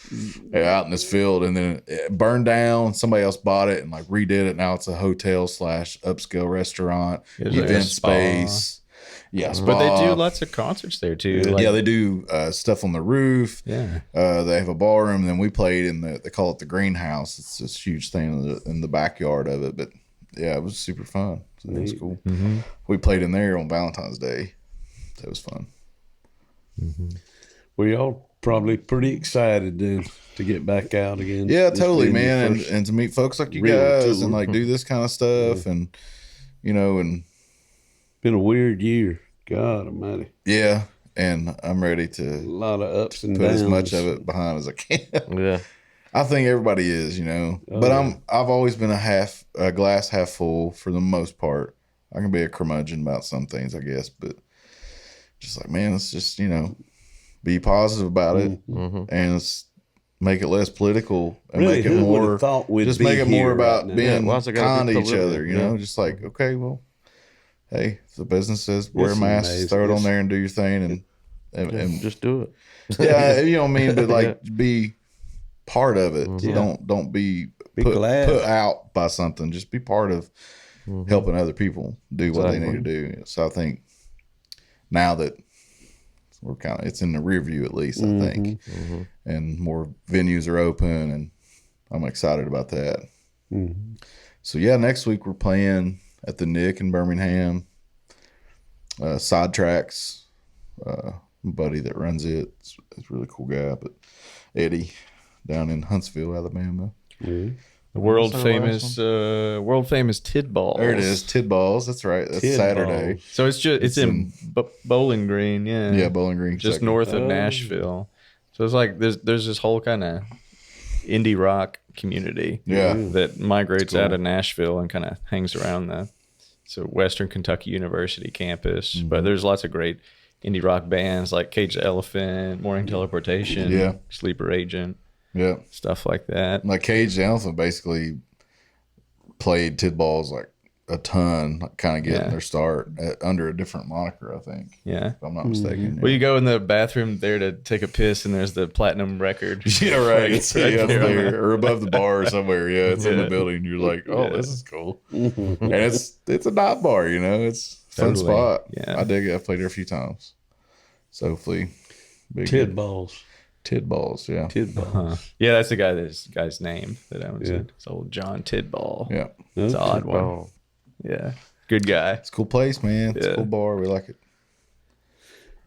out in this field, and then it burned down. Somebody else bought it and like redid it. Now it's a hotel / upscale restaurant, It's like a event spa. space. Yeah, spa. But they do lots of concerts there too. Like, Yeah, they do stuff on the roof. yeah. They have a bar room. And then we played in they call it the greenhouse. It's this huge thing in the backyard of it. But yeah, it was super fun. So it was cool. We played in there on Valentine's Day. That was fun. We all probably pretty excited then to get back out again. Yeah, This totally, being your man. first- And to meet folks like you real guys tour. and like do this kind of stuff and and been a weird year. God almighty. yeah. And I'm ready A to lot of ups and put downs. as much of it behind as I can. Yeah. I think everybody is, but I've always been a glass half full for the most part. I can be a curmudgeon about some things, I guess, but just like, man, let's just, be positive about it and let's make it less political and Really, make it who would more, have thought we'd just be make it more here about right now? being why's it gotta kind be to each political? other, Yeah. just like, okay, well, hey, if the business says wear a It's mask, amazing. throw it on It's- there and do your thing and Just do it. yeah, you know what I mean, but like be part of it. Yeah. Don't be Be put glad. out by something. Just be part of helping other people do what they need to do. So I think now that we're it's in the rear view at least, I think, and more venues are open, and I'm excited about that. So yeah, next week we're playing at the Nick in Birmingham. Sidetracks, my buddy that runs it, it's a really cool guy. But Eddie down in Huntsville, Alabama. The world famous Tid Balls. There it is, Tid Balls. That's right. That's Tid Saturday. Balls. So it's in Bowling Green, yeah. Yeah, Bowling Green, just Kentucky. north of Nashville. So it's like there's this whole kind of indie rock community that migrates out of Nashville and kind of hangs around the Western Kentucky University campus. But there's lots of great indie rock bands like Cage the Elephant, Morning Teleportation, Sleeper Agent, stuff like that. Like Cage the Elephant basically played Tid Balls like a ton, like kind of getting their start under a different moniker, I think. Yeah. If I'm not mistaken. Well, you go in the bathroom there to take a piss, and there's the platinum record. Yeah, right. It's right up there. there or above the bar or somewhere. Yeah, it's in the building. You're like, oh, this is cool. And it's a dive bar, you know. It's a fun Totally. spot. Yeah. I dig it. I've played there a few times. So hopefully, Tid Balls. Tid Balls, yeah. Tid Balls. Yeah, that's the guy's name that owns it. It's old John Tidball. Yeah. It's an odd one. Yeah. Good guy. It's a cool place, man. It's a cool bar. We like it.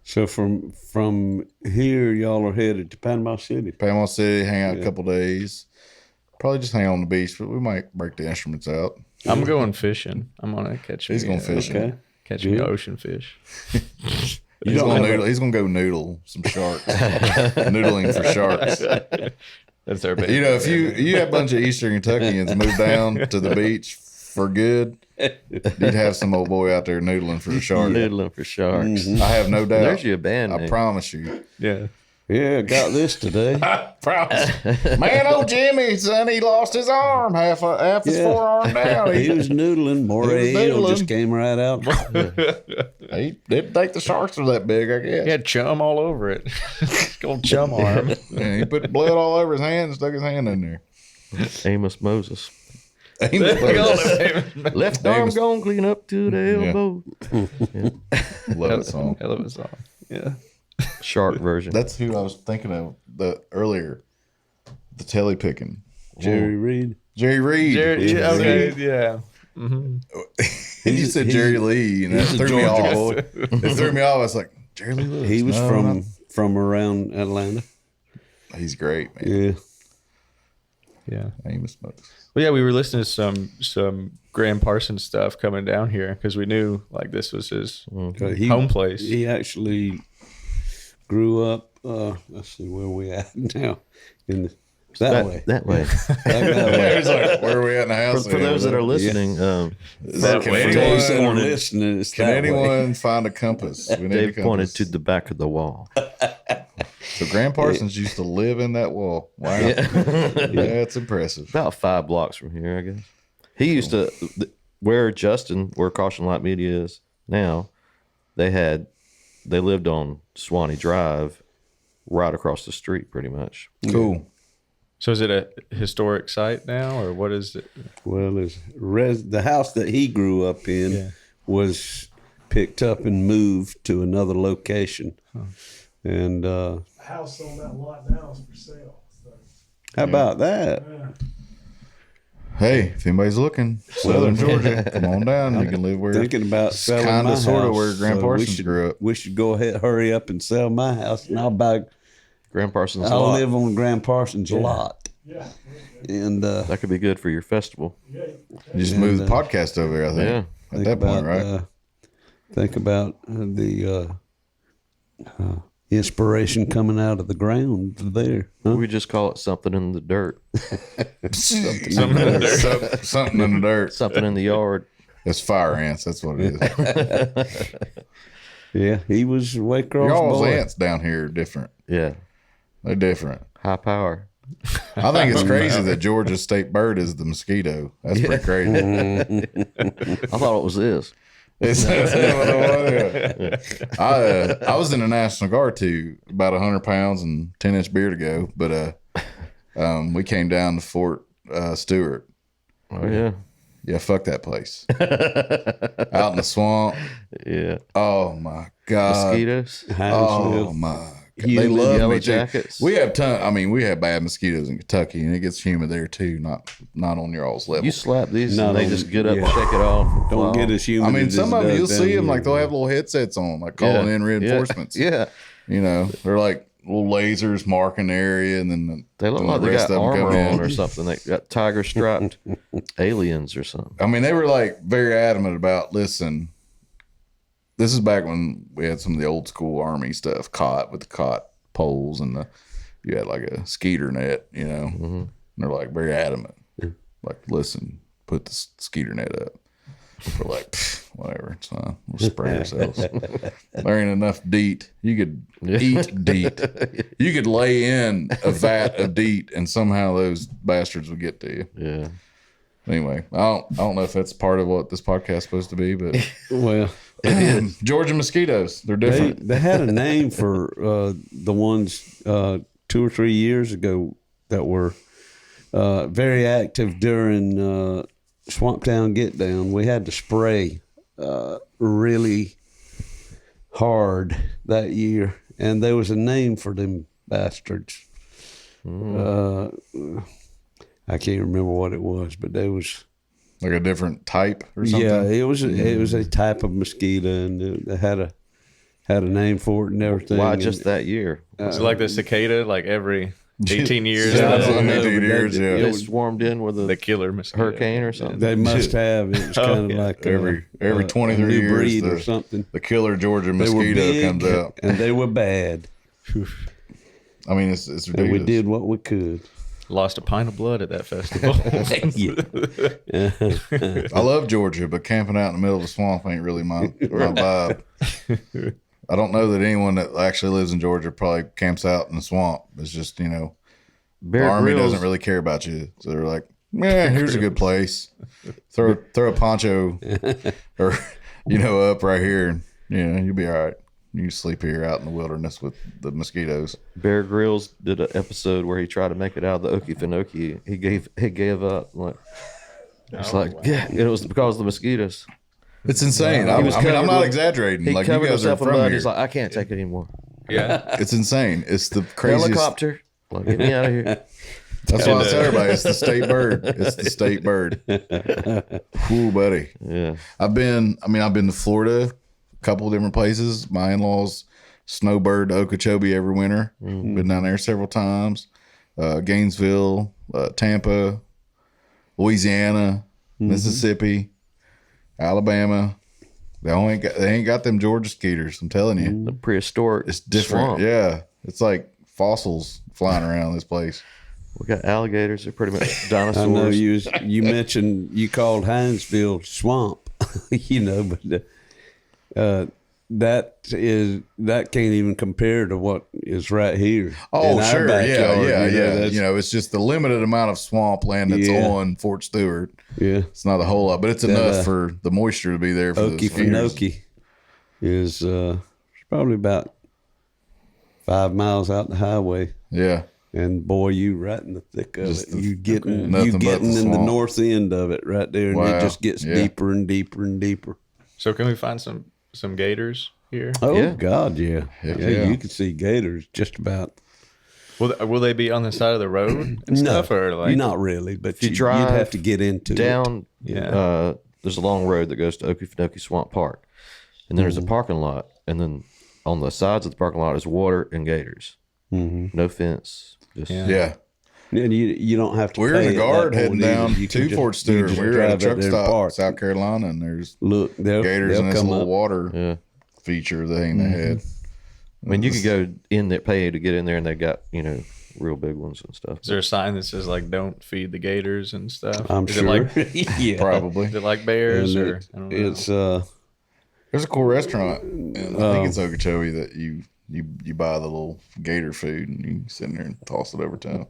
So from here, y'all are headed to Panama City. Panama City, hang out a couple days. Probably just hang out on the beach, but we might break the instruments out. I'm going fishing. I'm gonna catch. He's going fishing. Okay. Catching ocean fish. He's gonna go noodle some sharks. Noodling for sharks. That's our big. You know, if you have a bunch of Eastern Kentuckians move down to the beach for good, you'd have some old boy out there noodling for the shark. Noodling for sharks. I have no doubt. There's your band I name. promise you. Yeah. Yeah, got this today. Promise. Man, old Jimmy, son, he lost his arm, half his forearm down. He was noodling. Moray Hill noodling. just came right out. He didn't think the sharks were that big, I guess. He had chum all over it. It's called chum arm. And he put blood all over his hand and stuck his hand in there. Amos Moses. Love Left arm gone clean up to the elbow. that song. Hell of a song. Yeah. Shark version. That's who I was thinking of earlier. The telly picking. Jerry Reed. Jerry Reed. Okay. Yeah. And you said Jerry Lee, and that threw me off. It threw me off. I was like, Jerry Lee Lewis. He was No, from around Atlanta. he's great, man. Yeah. Yeah. Amos Moses. Well, yeah, we were listening to some Graham Parsons stuff coming down here because we knew like this was his home place. He actually grew up. Let's see where we at now. That way. That way. He's like, where are we at in the house? For those that are listening, Can For those that are anyone, listening, it's can that way. anyone find a compass? We need a Dave pointed compass. to the back of the wall. So Graham Parsons used to live in that wall. Wow. Yeah, it's impressive. About 5 blocks from here, I guess. He used to, where Caution Light Media is now, they lived on Swanee Drive right across the street pretty much. Cool. So is it a historic site now, or what is it? Well, the house that he grew up in was picked up and moved to another location. And The house on that lot now is for sale. So, how about that? yeah. Hey, if anybody's looking, Southern Georgia, come on down. You can live where Thinking about selling kinda my house. sorta where Graham Parsons grew up. We should go ahead, hurry up and sell my house, and Graham Parsons I'll lot. live on Graham Parsons lot. Yeah. And That could be good for your festival. Yeah. you just move the podcast over there, I think. Yeah. At that point, right? Think about the inspiration coming out of the ground there. Huh? We just call it something in the dirt, Something in the dirt. something in the yard. That's fire ants. That's what it is. Yeah, he was way across Y'all's boy. ants down here are different. Yeah. They're different. High power. I think it's crazy that Georgia's state bird is the mosquito. That's pretty crazy. I thought it was this. I was in the National Guard too, about 100 pounds and 10-inch beard ago. But we came down to Fort Stewart. Oh, yeah. Yeah, fuck that place. Out in the swamp. Yeah. Oh my God. Mosquitoes. Oh Hinesville. my God. You They love Yellow me too. Jackets. We have we have bad mosquitoes in Kentucky, and it gets humid there too. Not on your all's level. You slap these Not and they on- just get up, yeah. shake it off. and Don't fly get off. as humid. I mean, as some it of them does you'll down see them here. like they'll have little headsets on, like calling in reinforcements. Yeah. You know, they're like little lasers marking the area, and then They look then like the they rest got of them come armor in. on or something. They got tiger striped aliens or something. I mean, they were like very adamant about, listen, this is back when we had some of the old school Army stuff, caught with the caught poles, and you had like a skeeter net, you know. And they're like very adamant, like, listen, put the skeeter net up. We're like, whatever, it's fine. We'll spray ourselves. There ain't enough DEET. You could eat DEET. You could lay in a vat of DEET, and somehow those bastards would get to you. Yeah. Anyway, I don't know if that's part of what this podcast is supposed to be, but Well, Georgia mosquitoes, they're different. they had a name for the ones 2 or 3 years ago that were very active during Swamp Town Get Down. We had to spray really hard that year, and there was a name for them bastards. I can't remember what it was, but there was Like a different type or something. yeah, it was a type of mosquito, and they had a name for it and everything. Why and, just that year? Is it like the cicada, like every 18 years? Yeah, I don't know, 18 but years, yeah. They swarmed in with The a killer mosquito. hurricane or something. They must have. It was kind of yeah. like Every a 23 new years, breed the- or something. The killer Georgia They were mosquito big comes out. and they were bad. I mean, it's And ridiculous. we did what we could. Lost a pint of blood at that festival. I love Georgia, but camping out in the middle of the swamp ain't really my vibe. I don't know that anyone that actually lives in Georgia probably camps out in the swamp. It's just, you know, the Bear Army Grylls, doesn't really care about you. So they're like, man, here's a good place. Throw a poncho or, you know, up right here, and, you know, you'll be all right. You can sleep here out in the wilderness with the mosquitoes. Bear Grylls did an episode where he tried to make it out of the Okefenokee. He gave up. Like it's yeah, it was because of the mosquitoes. It's insane. He was I'm covered not with- exaggerating. He Like, you covered guys are himself in from mud. here. He's like, I can't take it anymore. Yeah. It's insane. It's the craziest. Helicopter, like, get me out of here. That's why I tell everybody it's the state bird. It's the state bird. Cool, buddy. Yeah, I've been to Florida, a couple of different places. My in-laws snowbird to Okeechobee every winter. Been down there several times. Gainesville, Tampa, Louisiana, Mississippi, Alabama. They ain't got them Georgia skeeters. I'm telling you, the prehistoric. it's different. swamp. Yeah, it's like fossils flying around this place. We got alligators. They're pretty much I know dinosaurs. you mentioned you called Hinesville Swamp, you know, but that can't even compare to what is right here. Oh, in our sure. backyard, Yeah. that's- You know, it's just the limited amount of swampland that's Yeah. on Fort Stewart. yeah. It's not a whole lot, but it's enough for the moisture to be there for the skeeters. Okefenokee is probably about 5 miles out the highway. Yeah. And boy, you right in the thick of Just it. You getting nothing you but getting the in the swamp. north end of it right there, and Wow. it just gets Yeah. deeper and deeper and deeper. So can we find some gators here? Oh Yeah. God, yeah. Heck yeah, yeah. you can see gators just about. Will they be on the side of the road and stuff, or like not really, but you you'd drive have to get into it. down. Yeah. There's a long road that goes to Okefenokee Swamp Park, and then there's a parking lot, and then on the sides of the parking lot is water and gators. No fence. Just Yeah. And you don't have to. We were in pay the at that guard point heading either. down You can to just- Fort you Stewart. just We were drive at a out truck there and stop, park. South Carolina, and there's Look, gators in this come little up. water yeah. feature thing they had. I mean, you could go in there, pay to get in there, and they got real big ones and stuff. is there a sign that says like "Don't feed the gators" and stuff? I'm is sure. It like, yeah, Probably. is it like bears And or I don't know. it's There's a cool restaurant. I think it's Okeechobee that you buy the little gator food and you sit in there and toss it over to them.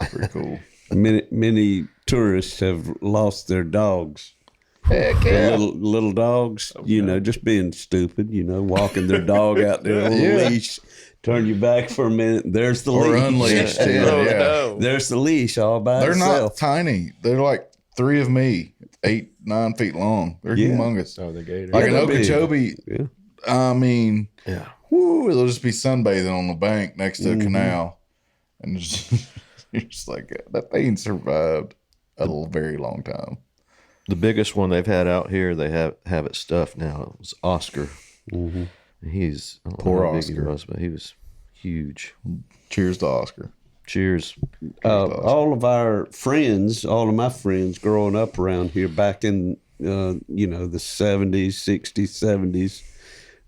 It's pretty cool. many tourists have lost their dogs. Heck The little dogs, just being stupid, walking their dog out there on Yeah. a leash. Turn your back for a minute. There's the Or leash. unleashed. Yeah, Oh, yeah. no. There's the leash all by They're not itself. tiny. They're like 3 of me, 8-9 feet long. They're Yeah. humongous. Oh, the gator. Like in they're big. Okeechobee, Yeah. I mean, Yeah. whoo, they'll just be sunbathing on the bank next to a canal. And you're just like, that thing survived a very long time. The biggest one they've had out here, they have it stuffed now. It was Oscar. He's I don't Poor know how big he Oscar. was, but he was huge. Cheers to Oscar. Cheers. All of my friends growing up around here back in, the 70s, 60s,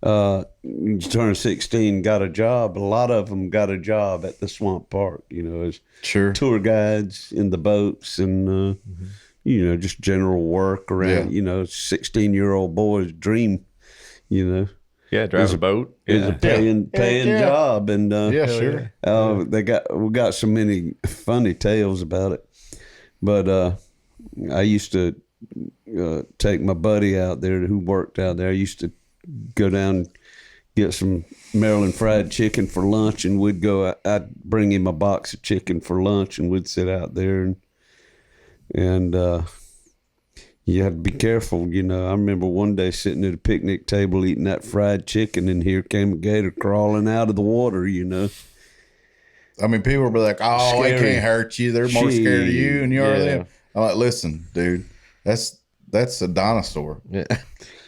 70s, you turn 16, got a job. A lot of them got a job at the Swamp Park, as tour guides in the boats and, just general work around, 16-year-old boy's dream, Yeah, drive a boat. It's a paying job, and sure. we got so many funny tales about it. But I used to take my buddy out there who worked out there. I used to go down, get some Maryland fried chicken for lunch, and I'd bring him a box of chicken for lunch, and we'd sit out there and you had to be careful, I remember one day sitting at a picnic table eating that fried chicken, and here came a gator crawling out of the water, I mean, people will be like, "Oh, they can't hurt you. They're more scared of you and you are them." I'm like, "Listen, dude, that's a dinosaur. Yeah.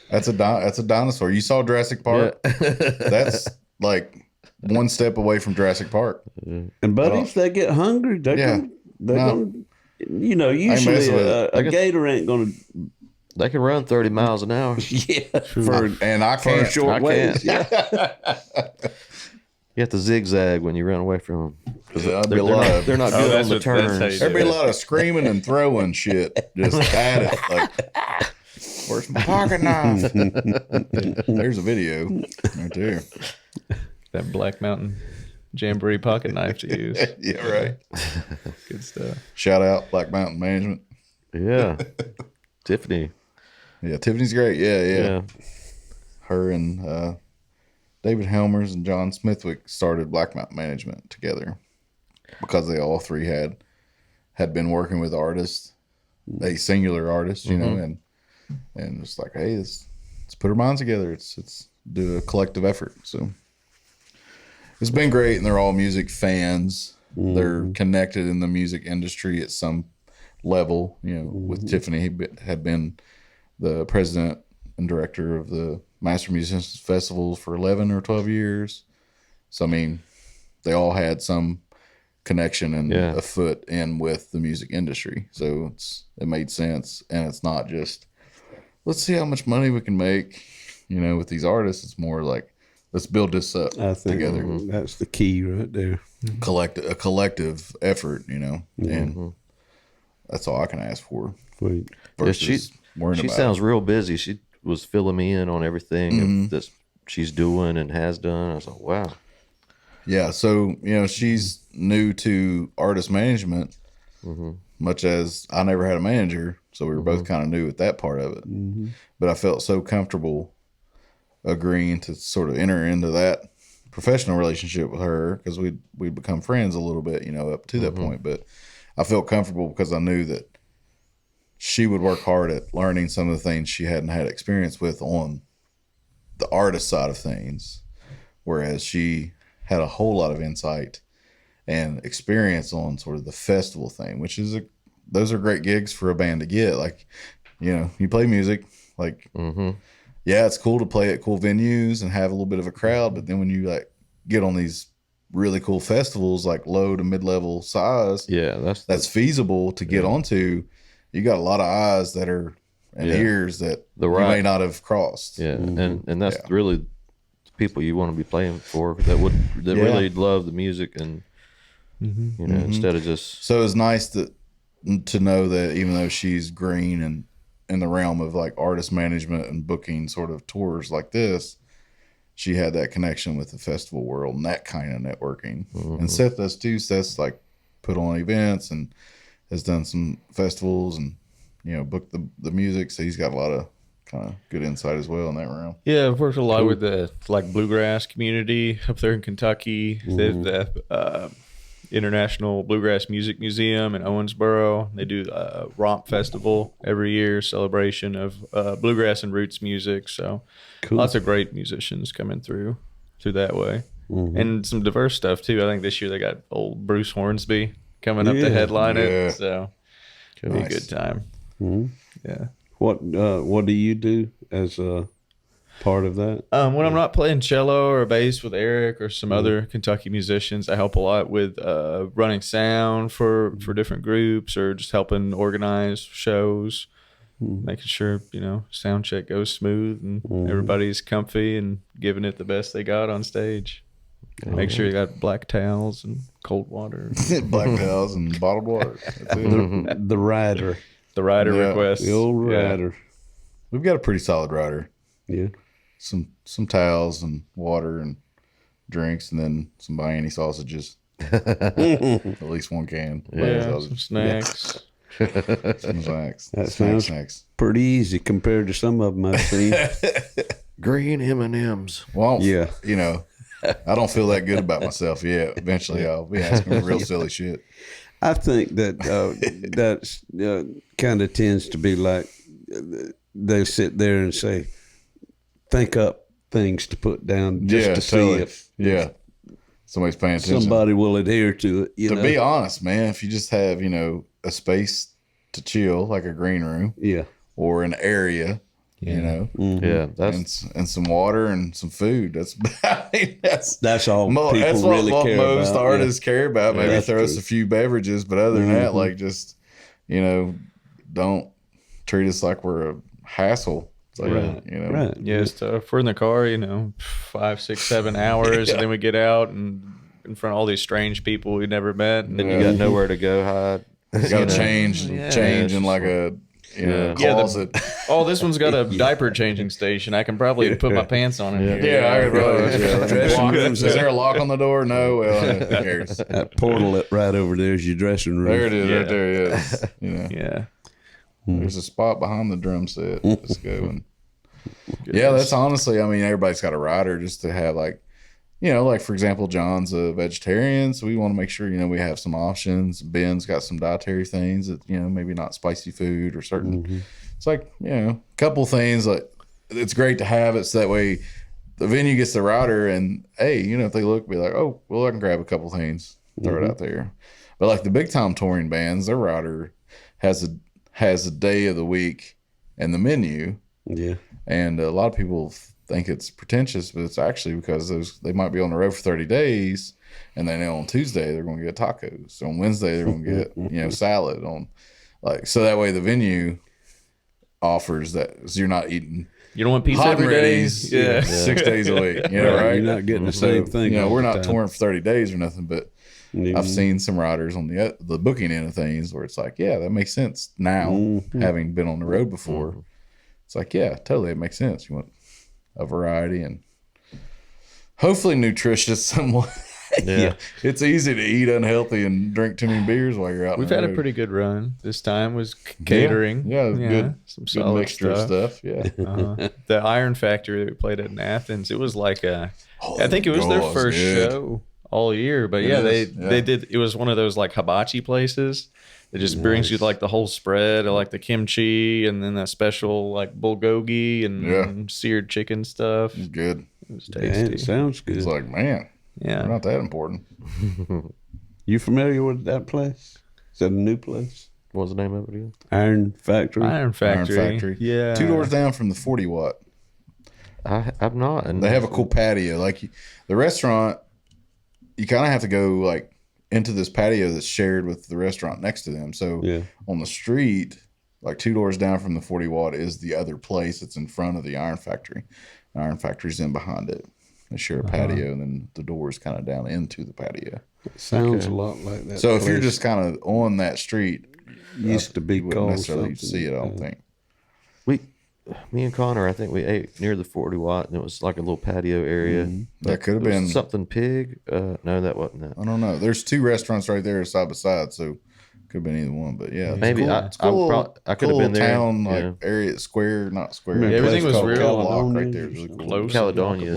That's a dinosaur. You saw Jurassic Park? Yeah. That's like one step away from Jurassic Park." And buddy, if they get hungry, they're gonna usually a gator ain't gonna. They can run 30 miles an hour. Yeah, and I can't. For short ways. Yeah. You have to zigzag when you run away from them. They're not good on the turns. There'd be a lot of screaming and throwing shit just at it. Like, where's my pocket knife? There's a video right there. That Black Mountain Jamboree pocket knife to use. Yeah, right. Good stuff. Shout out Black Mountain Management. Yeah. Tiffany. Yeah, Tiffany's great. Yeah. Her and David Helmers and John Smithwick started Black Mountain Management together because they all three had been working with artists, a singular artist, and it's like, hey, let's put our minds together. It's do a collective effort. So it's been great, and they're all music fans. They're connected in the music industry at some level. With Tiffany, he had been the president and director of the Master Musicians Festivals for 11 or 12 years. So, I mean, they all had some connection and a foot in with the music industry. So it made sense. And it's not just, let's see how much money we can make, with these artists. It's more like, let's build this up together. That's the key right there. A collective effort, and that's all I can ask for. Sweet. She sounds real busy. She was filling me in on everything that she's doing and has done. I was like, wow. Yeah, so, she's new to artist management, much as I never had a manager, so we were both kind of new at that part of it. But I felt so comfortable agreeing to sort of enter into that professional relationship with her because we'd become friends a little bit, up to that point. But I felt comfortable because I knew that she would work hard at learning some of the things she hadn't had experience with on the artist side of things, whereas she had a whole lot of insight and experience on sort of the festival thing, which is those are great gigs for a band to get. Like, you play music, like, yeah, it's cool to play at cool venues and have a little bit of a crowd, but then when you like get on these really cool festivals, like low to mid-level size, that's feasible to get onto. You got a lot of eyes that are and ears that you may not have crossed. Yeah, and that's really people you want to be playing for that really love the music and instead of just. So it's nice to know that even though she's green and in the realm of like artist management and booking sort of tours like this, she had that connection with the festival world and that kind of networking. And Seth does too. Seth's like put on events and has done some festivals and, booked the music. So he's got a lot of kind of good insight as well in that realm. Yeah, I've worked a lot with the bluegrass community up there in Kentucky. There's the International Bluegrass Music Museum in Owensboro. They do a Romp Festival every year, celebration of bluegrass and roots music. So lots of great musicians coming through that way. And some diverse stuff too. I think this year they got old Bruce Hornsby coming up to headline it. So it'll be a good time. Yeah. What do you do as part of that? When I'm not playing cello or bass with Eric or some other Kentucky musicians, I help a lot with running sound for different groups or just helping organize shows, making sure, sound check goes smooth and everybody's comfy and giving it the best they got on stage. Make sure you got black towels and cold water. Black towels and bottled water. That's it. The rider. The rider Yeah. request. The old rider. We've got a pretty solid rider. Yeah. Some towels and water and drinks, and then some Biani sausages. At least one can. Yeah, Biani some sausage. snacks. Some snacks. That sounds Snacks. pretty easy compared to some of them I've seen. Green M&Ms. Well, Yeah. I don't feel that good about myself yet. Eventually, I'll be asking real silly shit. I think that that's kind of tends to be like they sit there and say, think up things to put down just to see if somebody's paying attention. somebody will adhere to it. To be honest, man, if you just have a space to chill, like a green room Yeah. or an area, Yeah, that's and some water and some food. That's all people that's really what care most about. artists care about. Maybe that's throw us true. a few beverages, but other than that, like just don't treat us like we're a hassle. It's like, Right. Right. Yeah, it's tough. If we're in the car, 5, 6, 7 hours, and then we get out and in front of all these strange people we never met. And and you got nowhere to go hide. You got to change in like a closet. this one's got a diaper changing station. I can probably put my pants on it. Yeah, I could probably. Dressing Is there a lock on the door? No. Well, who cares? That portal right over there is your dressing room. There it is. Right there. Yes. Yeah. There's a spot behind the drum set. Let's go. And yeah, that's honestly. I mean, everybody's got a rider just to have like for example, John's a vegetarian, so we want to make sure we have some options. Ben's got some dietary things that maybe not spicy food or certain. It's like a couple things like it's great to have it so that way the venue gets the rider and hey, if they look, be like, oh, well, I can grab a couple things, throw it out there. But like the big time touring bands, their rider has a day of the week and the menu. Yeah. And a lot of people think it's pretentious, but it's actually because they might be on the road for 30 days and they know on Tuesday they're going to get tacos. So on Wednesday they're going to get salad on so that way the venue offers that so you're not eating You don't want pizza hot every and day? ready's, Yeah. 6 days a week, right? You're not getting the same thing. all we're the not time. touring for 30 days or nothing, but I've seen some riders on the booking end of things where it's like, yeah, that makes sense now, having been on the road before. It's like, yeah, totally, it makes sense. You want a variety and hopefully nutritious somewhat. Yeah. It's easy to eat unhealthy and drink too many beers while you're out. We've on the had a road. pretty good run. This time was catering. Yeah, good, some good solid mixture of stuff. Yeah. The Iron Factory that we played at in Athens, it was like I think it was Oh, their it's first good. show all year. But It yeah, is, they did. It was one of those like hibachi places. It just brings you like the whole spread of like the kimchi and then that special like bulgogi and seared chicken stuff. It's good. It was Yeah, tasty. it sounds good. It's like, man, Yeah. we're not that important. You familiar with that place? Is that a new place? What's the name of it again? Iron Factory. Iron Factory. Iron Factory. Yeah. 2 doors down from the 40 watt. I'm not. And They have a cool patio. Like the restaurant, you kind of have to go like into this patio that's shared with the restaurant next to them. So Yeah. on the street, like 2 doors down from the 40 watt is the other place that's in front of the Iron Factory. The Iron Factory's in behind it. They share a patio, and then the door's kind of down into the patio. Sounds a lot like that. So if you're place. just kind of on that street, used to be you wouldn't called necessarily something. see it. I don't think. me and Connor, I think we ate near the 40 watt, and it was like a little patio area. That could have It was been. something pig. No, that wasn't it. I don't know. There's 2 restaurants right there side by side, so could have been either one. But yeah, it's Maybe cool. I It's cool. I could have Cool been there. town like yeah. area, square, not square. Remember everything Place was called real Caldwell right there. It was really cool. close. Caledonia.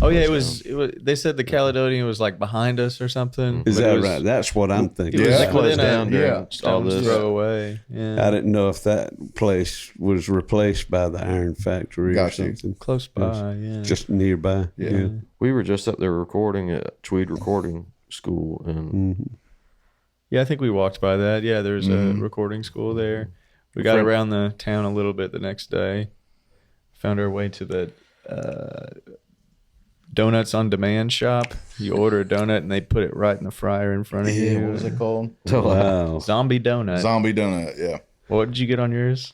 Oh yeah, it was. They said the Caledonia was like behind us or something. Is but that it was, right? That's what I'm thinking. It was Yeah. like within Closed down during all stone's this. throw away. Yeah, I didn't know if that place was replaced by the Iron Factory Got or you. something. close by. Yeah, Just nearby. Yeah. We were just up there recording at Tweed Recording School, and yeah. I think we walked by that. Yeah, there's a recording school there. We got around the town a little bit the next day. found our way to the donuts on demand shop. You order a donut and they put it right in the fryer in front of Yeah, you. what was it called? Wow. Zombie donut. Zombie donut. Yeah, What did you get on yours?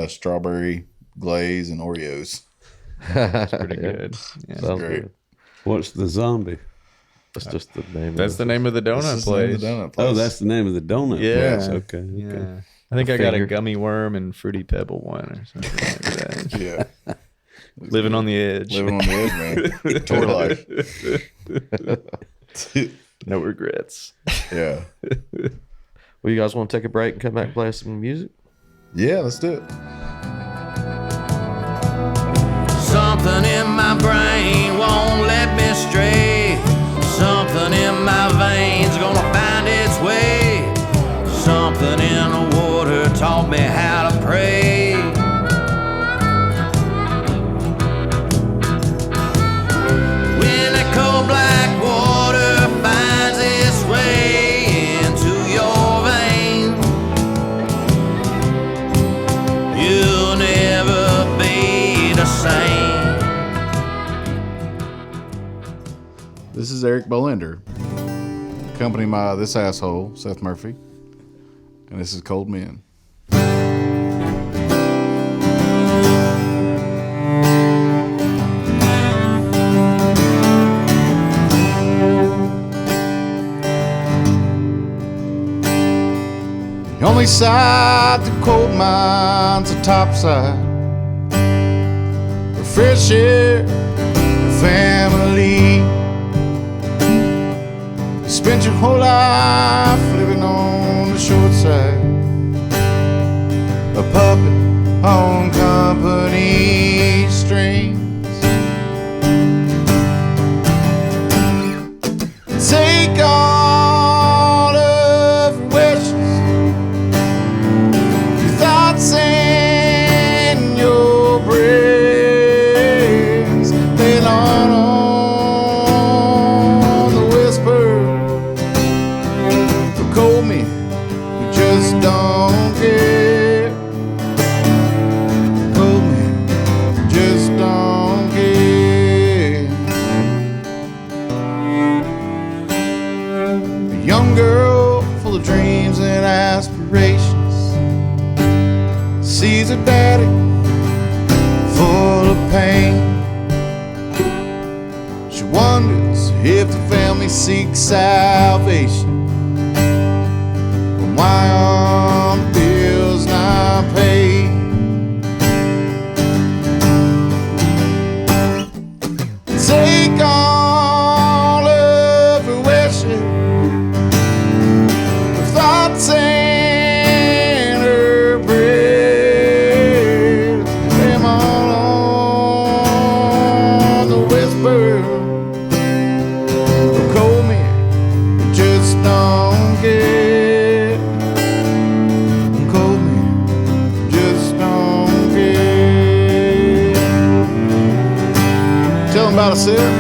strawberry glaze and Oreos. Pretty good. Yeah. Sounds great. good. What's the zombie? That's just the name. That's of the name of the This donut is the name of place. the donut place. Oh, that's the name of the donut Yeah. place. Okay. Yeah. I think I got a finger. gummy worm and fruity pebble one or something like that. Yeah. Living on the edge. Living on the edge, man. Tour life. No regrets. Yeah. Well, you guys want to take a break and come back and play some music? Yeah, let's do it. Something in my brain won't let me stray. Something in my veins gonna find its way. Something in the water taught me how to pray. When the cold black water finds its way into your veins, you'll never be the same. This is Eric Bolander, accompanied by this asshole, Seth Murphy. And this is Cold Men. The only side to coal mines are topside. The fresh air, the family. You spent your whole life living on the short side, a puppet on company strings. Take all of your wishes, your thoughts and your prayers. Lay on the whisper. Cold men who just don't care. Cold men who just don't care. A young girl full of dreams and aspirations sees her daddy full of pain. She wonders if the family seeks salvation. Why aren't bills not paid? Take all of your wishes, her thoughts and her prayers. Lay 'em all on the whisper. The cold men just don't care. Cold men just don't care. Tell them about yourself.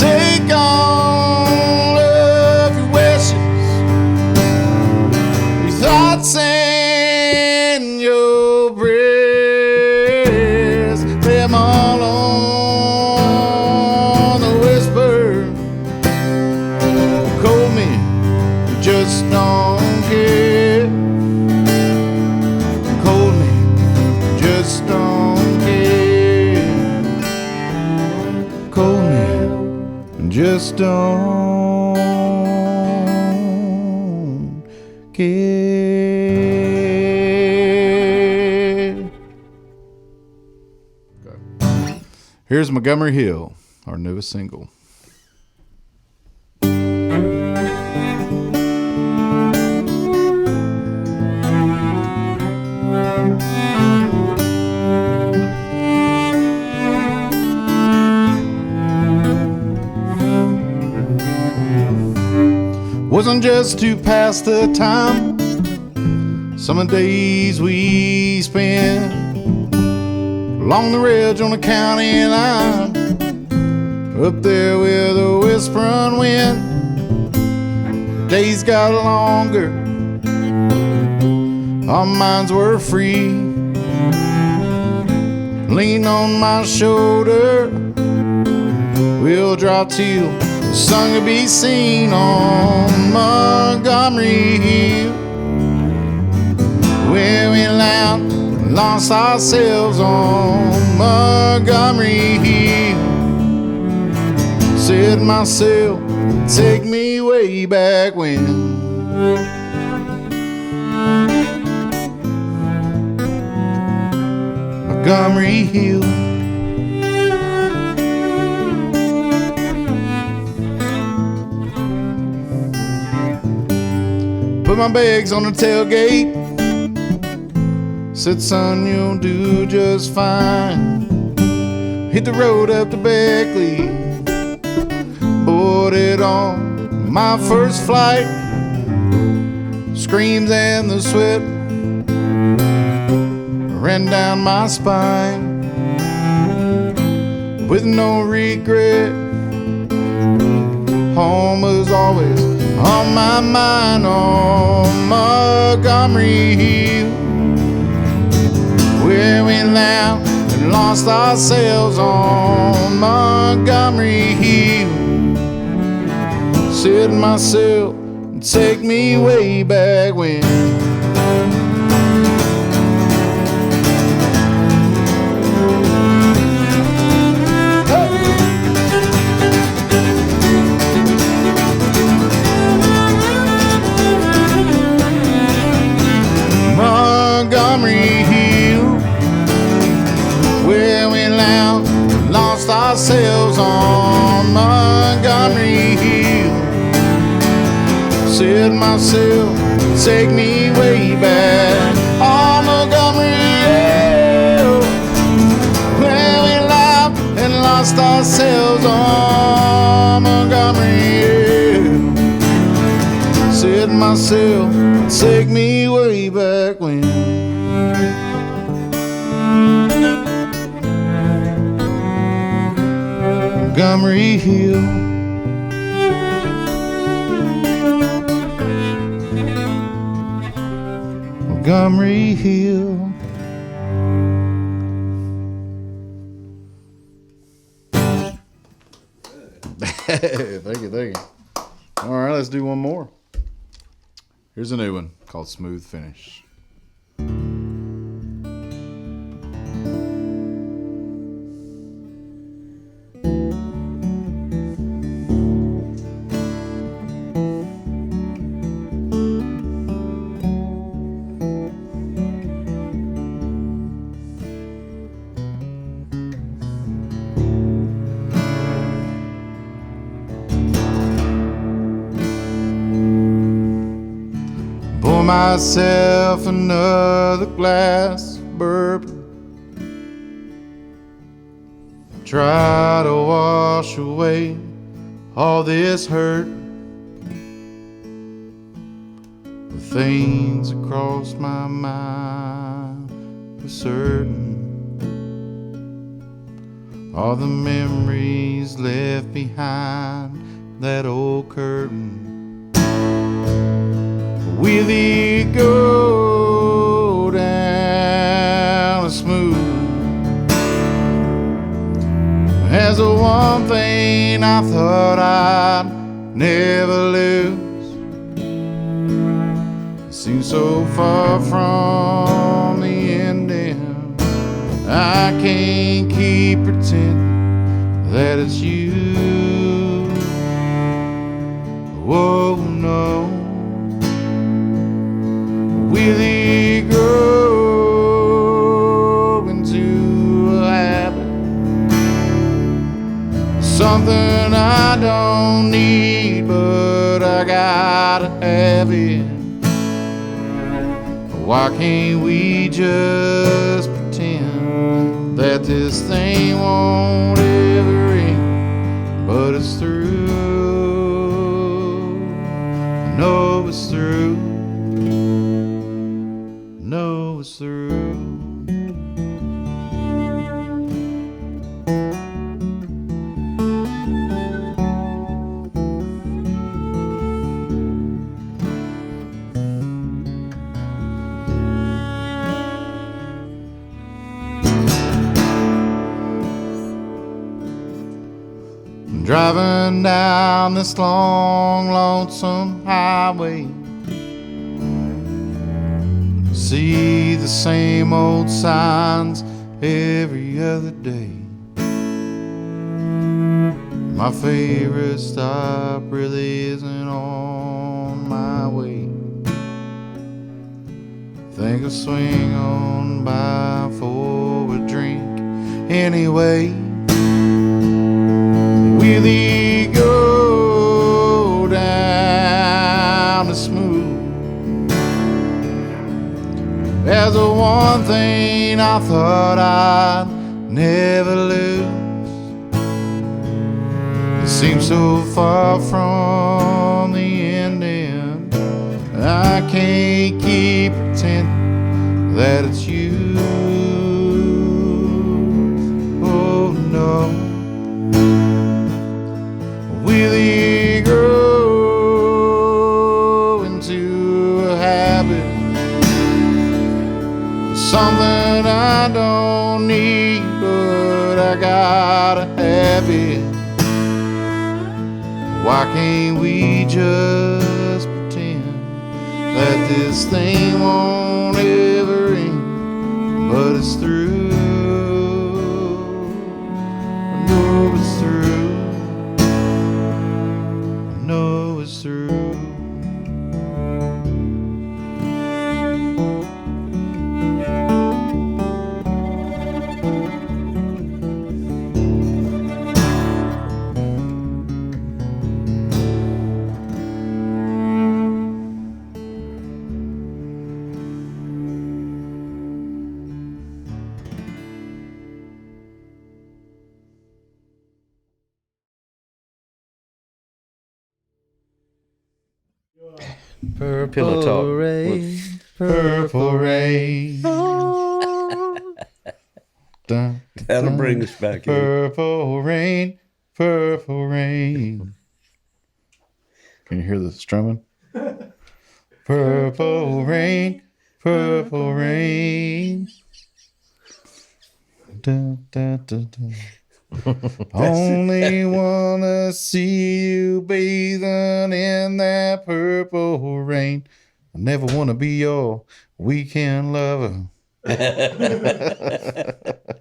Take all of your wishes, your thoughts and your prayers. Lay 'em all on the whisper. Cold men who just don't care. Cold men who just don't care. Cold men just don't care. Here's Montgomery Hill, our newest single. wasn't just to pass the time. Summer days we spent along the ridge on the county line, up there with a whispering wind. Days got longer, our minds were free. Lean on my shoulder, we'll drop till the sun could be seen on Montgomery Hill. Where we lost ourselves on Montgomery Hill. Said myself, take me way back when. Montgomery Hill. Put my bags on the tailgate. Said, son, you'll do just fine. Hit the road up to Beckley. Boarded on my first flight. Screams and the sweat ran down my spine. With no regret, home was always on my mind on Montgomery Hill. Where we laughed and lost ourselves on Montgomery Hill. Said to myself, take me way back when. Montgomery Hill, where we lost ourselves on Montgomery Hill. Said myself, take me way back on Montgomery Hill, where we laughed and lost ourselves on Montgomery Hill. Said myself, take me way back when. Montgomery Hill. Montgomery Hill. Thank you. All right, let's do one more. Here's a new one called Smooth Finish. Pour myself another glass of bourbon. Try to wash away all this hurt. The things that crossed my mind for certain are the memories left behind that old curtain. Will it go down smooth as the one thing I thought I'd never lose? It seems so far from the ending. I can't keep pretending that it's you. Whoa, no. Will it grow into a habit? Something I don't need, but I gotta have it. Why can't we just pretend that this thing won't ever end, but it's through? know it's through. Know it's through. Driving down this long, lonesome highway, see the same old signs every other day. My favorite stop really isn't on my way. Think I'll swing on by for a drink anyway. Will he go down the smooth? There's the one thing I thought I'd never lose. It seems so far from the ending, I can't keep pretending that it's you. Oh no. Will he grow into a habit? Something I don't need, but I gotta have it. Why can't we just pretend that this thing won't ever end? But it's through. I know it's through. Know it's through. Pillow talk. rain, Purple rain. Dun, That'll bring us back in. purple rain. Purple rain. Can you hear the strumming? Purple rain. Purple rain. Dun, dun, dun, dun. Only wanna see you bathing in that purple rain. I never wanna be your weekend lover.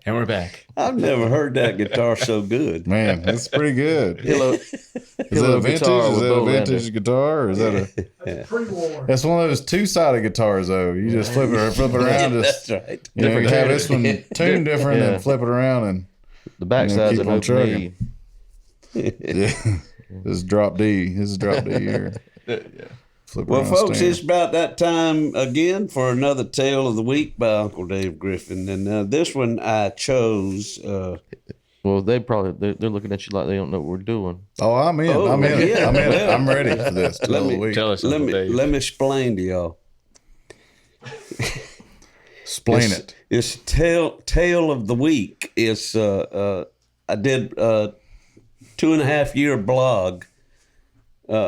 And we're back. I've never heard that guitar so good. Man, that's pretty good. Pillow, Is that pillow a vintage? guitar Is with that a Bolander. vintage guitar, or is that a? That's pre-war. That's one of those two-sided guitars, though. You just flip it around. That's Just right. you know, Different have tune. this one tuned different, Yeah. and flip it around, and The backside's keep an on open trucking. E. yeah, this is drop D. This is drop D here. Flip Well, around folks, stand. it's about that time again for another Tale of the Week by Uncle Dave Griffin. And this one I chose. Well, they're looking at you like they don't know what we're doing. Oh, I'm in. Oh, I'm in. it. yeah. I'm in. it. I'm ready for this. Let Tell me- the week. Tell us, let Uncle me Dave. let me explain to y'all. Explain it. It's Tale of the Week. It's I did a 2.5 year blog,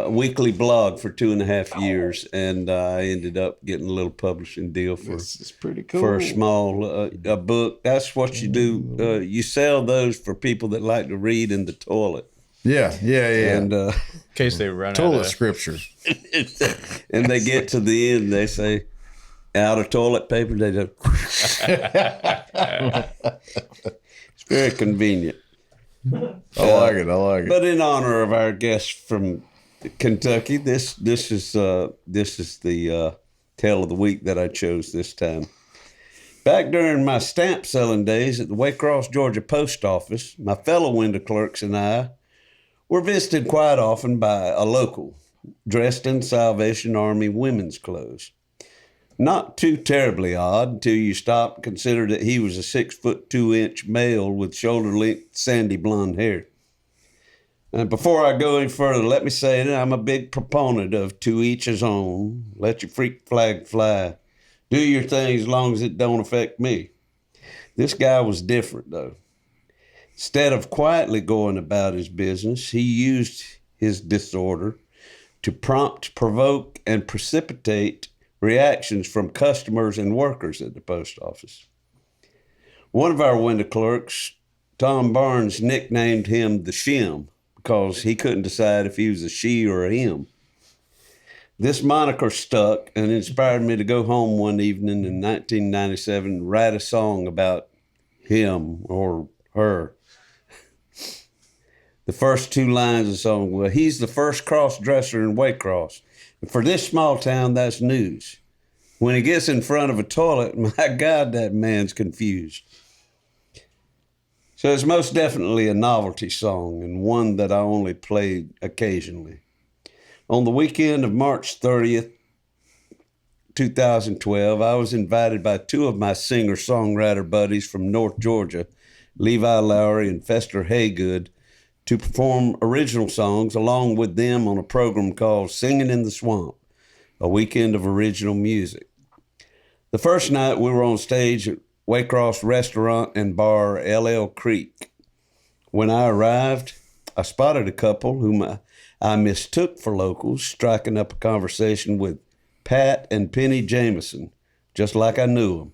weekly blog for 2.5 years, and I ended up getting a little publishing deal for This is pretty cool. for a small a book. That's what you do. You sell those for people that like to read in the toilet. Yeah. And In case they run Toilet out of scripture. and they get to the end, they say, out of toilet paper. They just it's very convenient. I like it. I like it. But in honor of our guest from Kentucky, this is the Tale of the Week that I chose this time. Back during my stamp selling days at the Waycross, Georgia post office, my fellow window clerks and I were visited quite often by a local dressed in Salvation Army women's clothes. Not too terribly odd until you stop and consider that he was a 6'2" male with shoulder-length sandy blonde hair. And before I go any further, let me say that I'm a big proponent of to each his own. Let your freak flag fly. Do your thing as long as it don't affect me. This guy was different, though. Instead of quietly going about his business, he used his disorder to prompt, provoke, and precipitate reactions from customers and workers at the post office. One of our window clerks, Tom Barnes, nicknamed him the Shim because he couldn't decide if he was a she or a him. This moniker stuck and inspired me to go home one evening in 1997 and write a song about him or her. The first two lines of the song were, he's the first cross-dresser in Waycross. And for this small town, that's news. When he gets in front of a toilet, my God, that man's confused. So it's most definitely a novelty song and one that I only played occasionally. On the weekend of March 30th, 2012, I was invited by two of my singer-songwriter buddies from North Georgia, Levi Lowry and Fester Haygood, to perform original songs along with them on a program called Singing in the Swamp, a weekend of original music. The first night we were on stage at Waycross Restaurant and Bar LL Creek. When I arrived, I spotted a couple whom I mistook for locals, striking up a conversation with Pat and Penny Jameson, just like I knew them.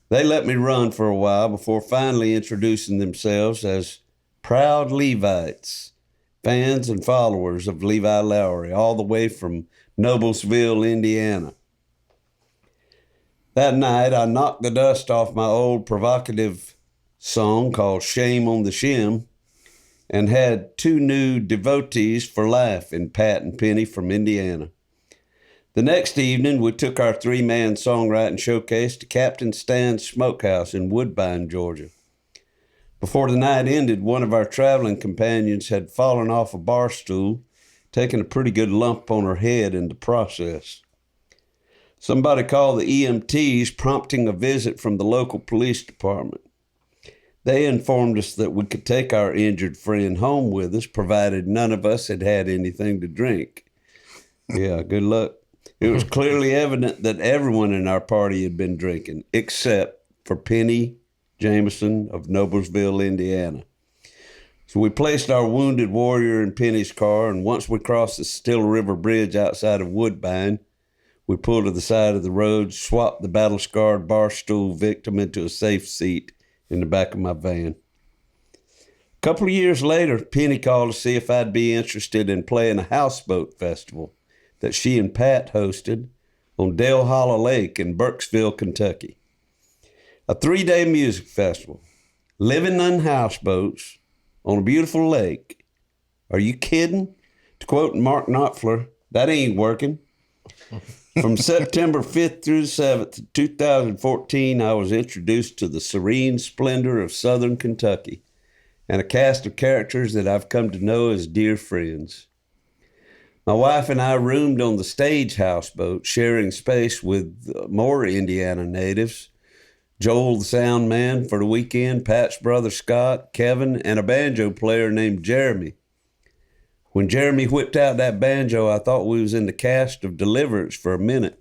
They let me run for a while before finally introducing themselves as proud Levites, fans and followers of Levi Lowry, all the way from Noblesville, Indiana. That night, I knocked the dust off my old provocative song called Shame on the Shim and had two new devotees for life in Pat and Penny from Indiana. The next evening, we took our three-man songwriting showcase to Captain Stan's Smokehouse in Woodbine, Georgia. Before the night ended, one of our traveling companions had fallen off a bar stool, taking a pretty good lump on her head in the process. Somebody called the EMTs, prompting a visit from the local police department. They informed us that we could take our injured friend home with us, provided none of us had had anything to drink. Yeah, good luck. It was clearly evident that everyone in our party had been drinking, except for Penny Jameson of Noblesville, Indiana. So we placed our wounded warrior in Penny's car, and once we crossed the Still River Bridge outside of Woodbine, we pulled to the side of the road, swapped the battle-scarred bar stool victim into a safe seat in the back of my van. A couple of years later, Penny called to see if I'd be interested in playing a houseboat festival that she and Pat hosted on Dale Hollow Lake in Burkesville, Kentucky. A 3-day music festival, living on houseboats on a beautiful lake. Are you kidding? To quote Mark Knopfler, that ain't working. From September 5th through the 7th, 2014, I was introduced to the serene splendor of southern Kentucky and a cast of characters that I've come to know as dear friends. My wife and I roomed on the stage houseboat, sharing space with more Indiana natives, Joel the sound man for the weekend, Pat's brother Scott, Kevin, and a banjo player named Jeremy. When Jeremy whipped out that banjo, I thought we was in the cast of Deliverance for a minute.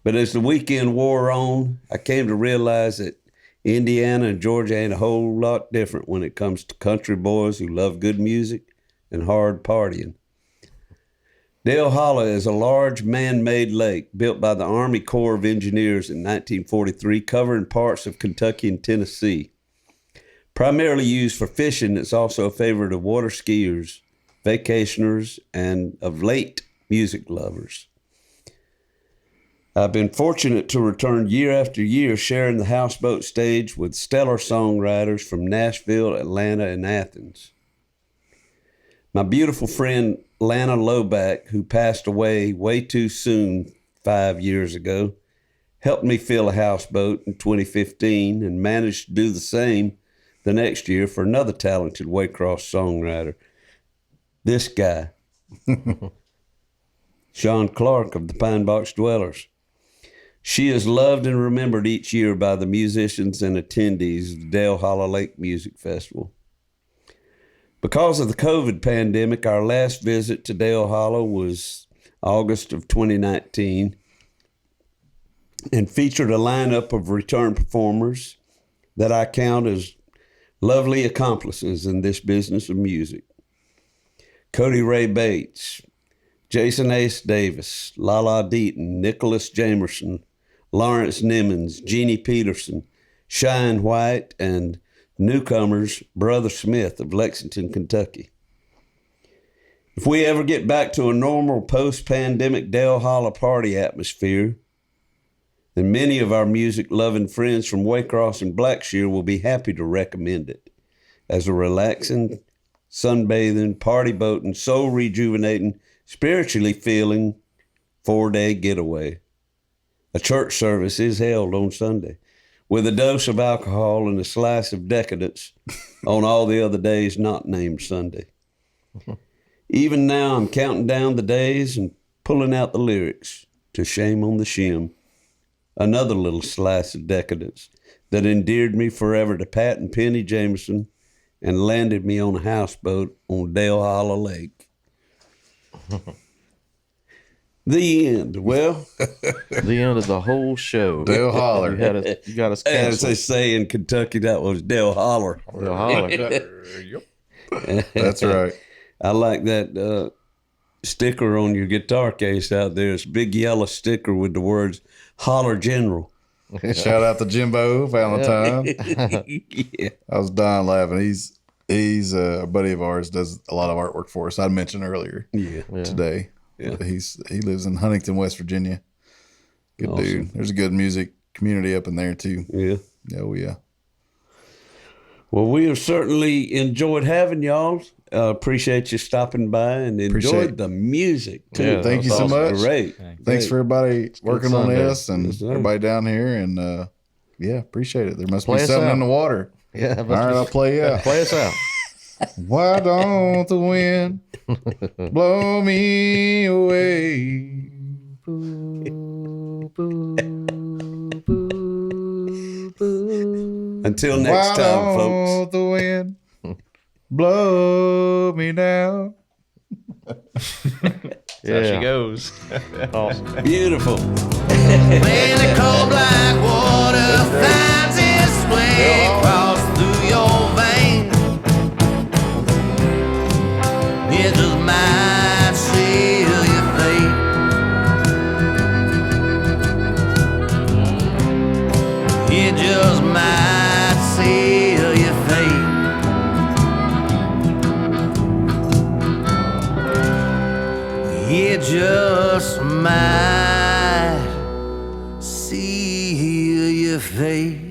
But as the weekend wore on, I came to realize that Indiana and Georgia ain't a whole lot different when it comes to country boys who love good music and hard partying. Dale Hollow is a large man-made lake built by the Army Corps of Engineers in 1943, covering parts of Kentucky and Tennessee. Primarily used for fishing, it's also a favorite of water skiers, vacationers, and of late music lovers. I've been fortunate to return year after year sharing the houseboat stage with stellar songwriters from Nashville, Atlanta, and Athens. My beautiful friend Lana Loback, who passed away way too soon 5 years ago, helped me fill a houseboat in 2015 and managed to do the same the next year for another talented Waycross songwriter. This guy, Sean Clark of the Pine Box Dwellers. She is loved and remembered each year by the musicians and attendees of the Dale Hollow Lake Music Festival. Because of the COVID pandemic, our last visit to Dale Hollow was August of 2019 and featured a lineup of return performers that I count as lovely accomplices in this business of music. Cody Ray Bates, Jason Ace Davis, Lala Deaton, Nicholas Jamerson, Lawrence Nimmons, Jeannie Peterson, Shine White, and newcomers Brother Smith of Lexington, Kentucky. If we ever get back to a normal post-pandemic Dale Hollow party atmosphere, then many of our music-loving friends from Waycross and Blackshear will be happy to recommend it as a relaxing, sunbathing, party boating, soul rejuvenating, spiritually feeling 4-day getaway. A church service is held on Sunday, with a dose of alcohol and a slice of decadence on all the other days not named Sunday. Even now, I'm counting down the days and pulling out the lyrics to Shame on the Shim, another little slice of decadence that endeared me forever to Pat and Penny Jameson and landed me on a houseboat on Dale Hollow Lake. The end. Well, The end of the whole show. Dale Holler. You got us as they canceled. say in Kentucky, that was Dale Holler. Dale Holler. That's right. I like that sticker on your guitar case out there. It's a big yellow sticker with the words Holler General. Shout out to Jimbo, Valentine. Yeah. I was dying laughing. He's a buddy of ours, does a lot of artwork for us. I mentioned earlier Yeah. today. Yeah. He lives in Huntington, West Virginia. Good Awesome. dude. There's a good music community up in there too. Yeah. Oh yeah. Well, we have certainly enjoyed having y'all. Appreciate you stopping by and enjoyed Appreciate- the music too. Yeah, Thank you so much. Great. Thanks for everybody working on Sunday. this and Yes, sir. everybody down here. And yeah, appreciate it. There must Play be us something out. in the water. Yeah. All right, I'll play you out. Play us out. Why don't the wind blow me away? Until next Why time, folks. don't the wind blow me now? There she goes. Awesome. Beautiful. When the cold black water finds its way across through your veins, it just might seal your fate. It just might seal your fate. It just might seal your fate.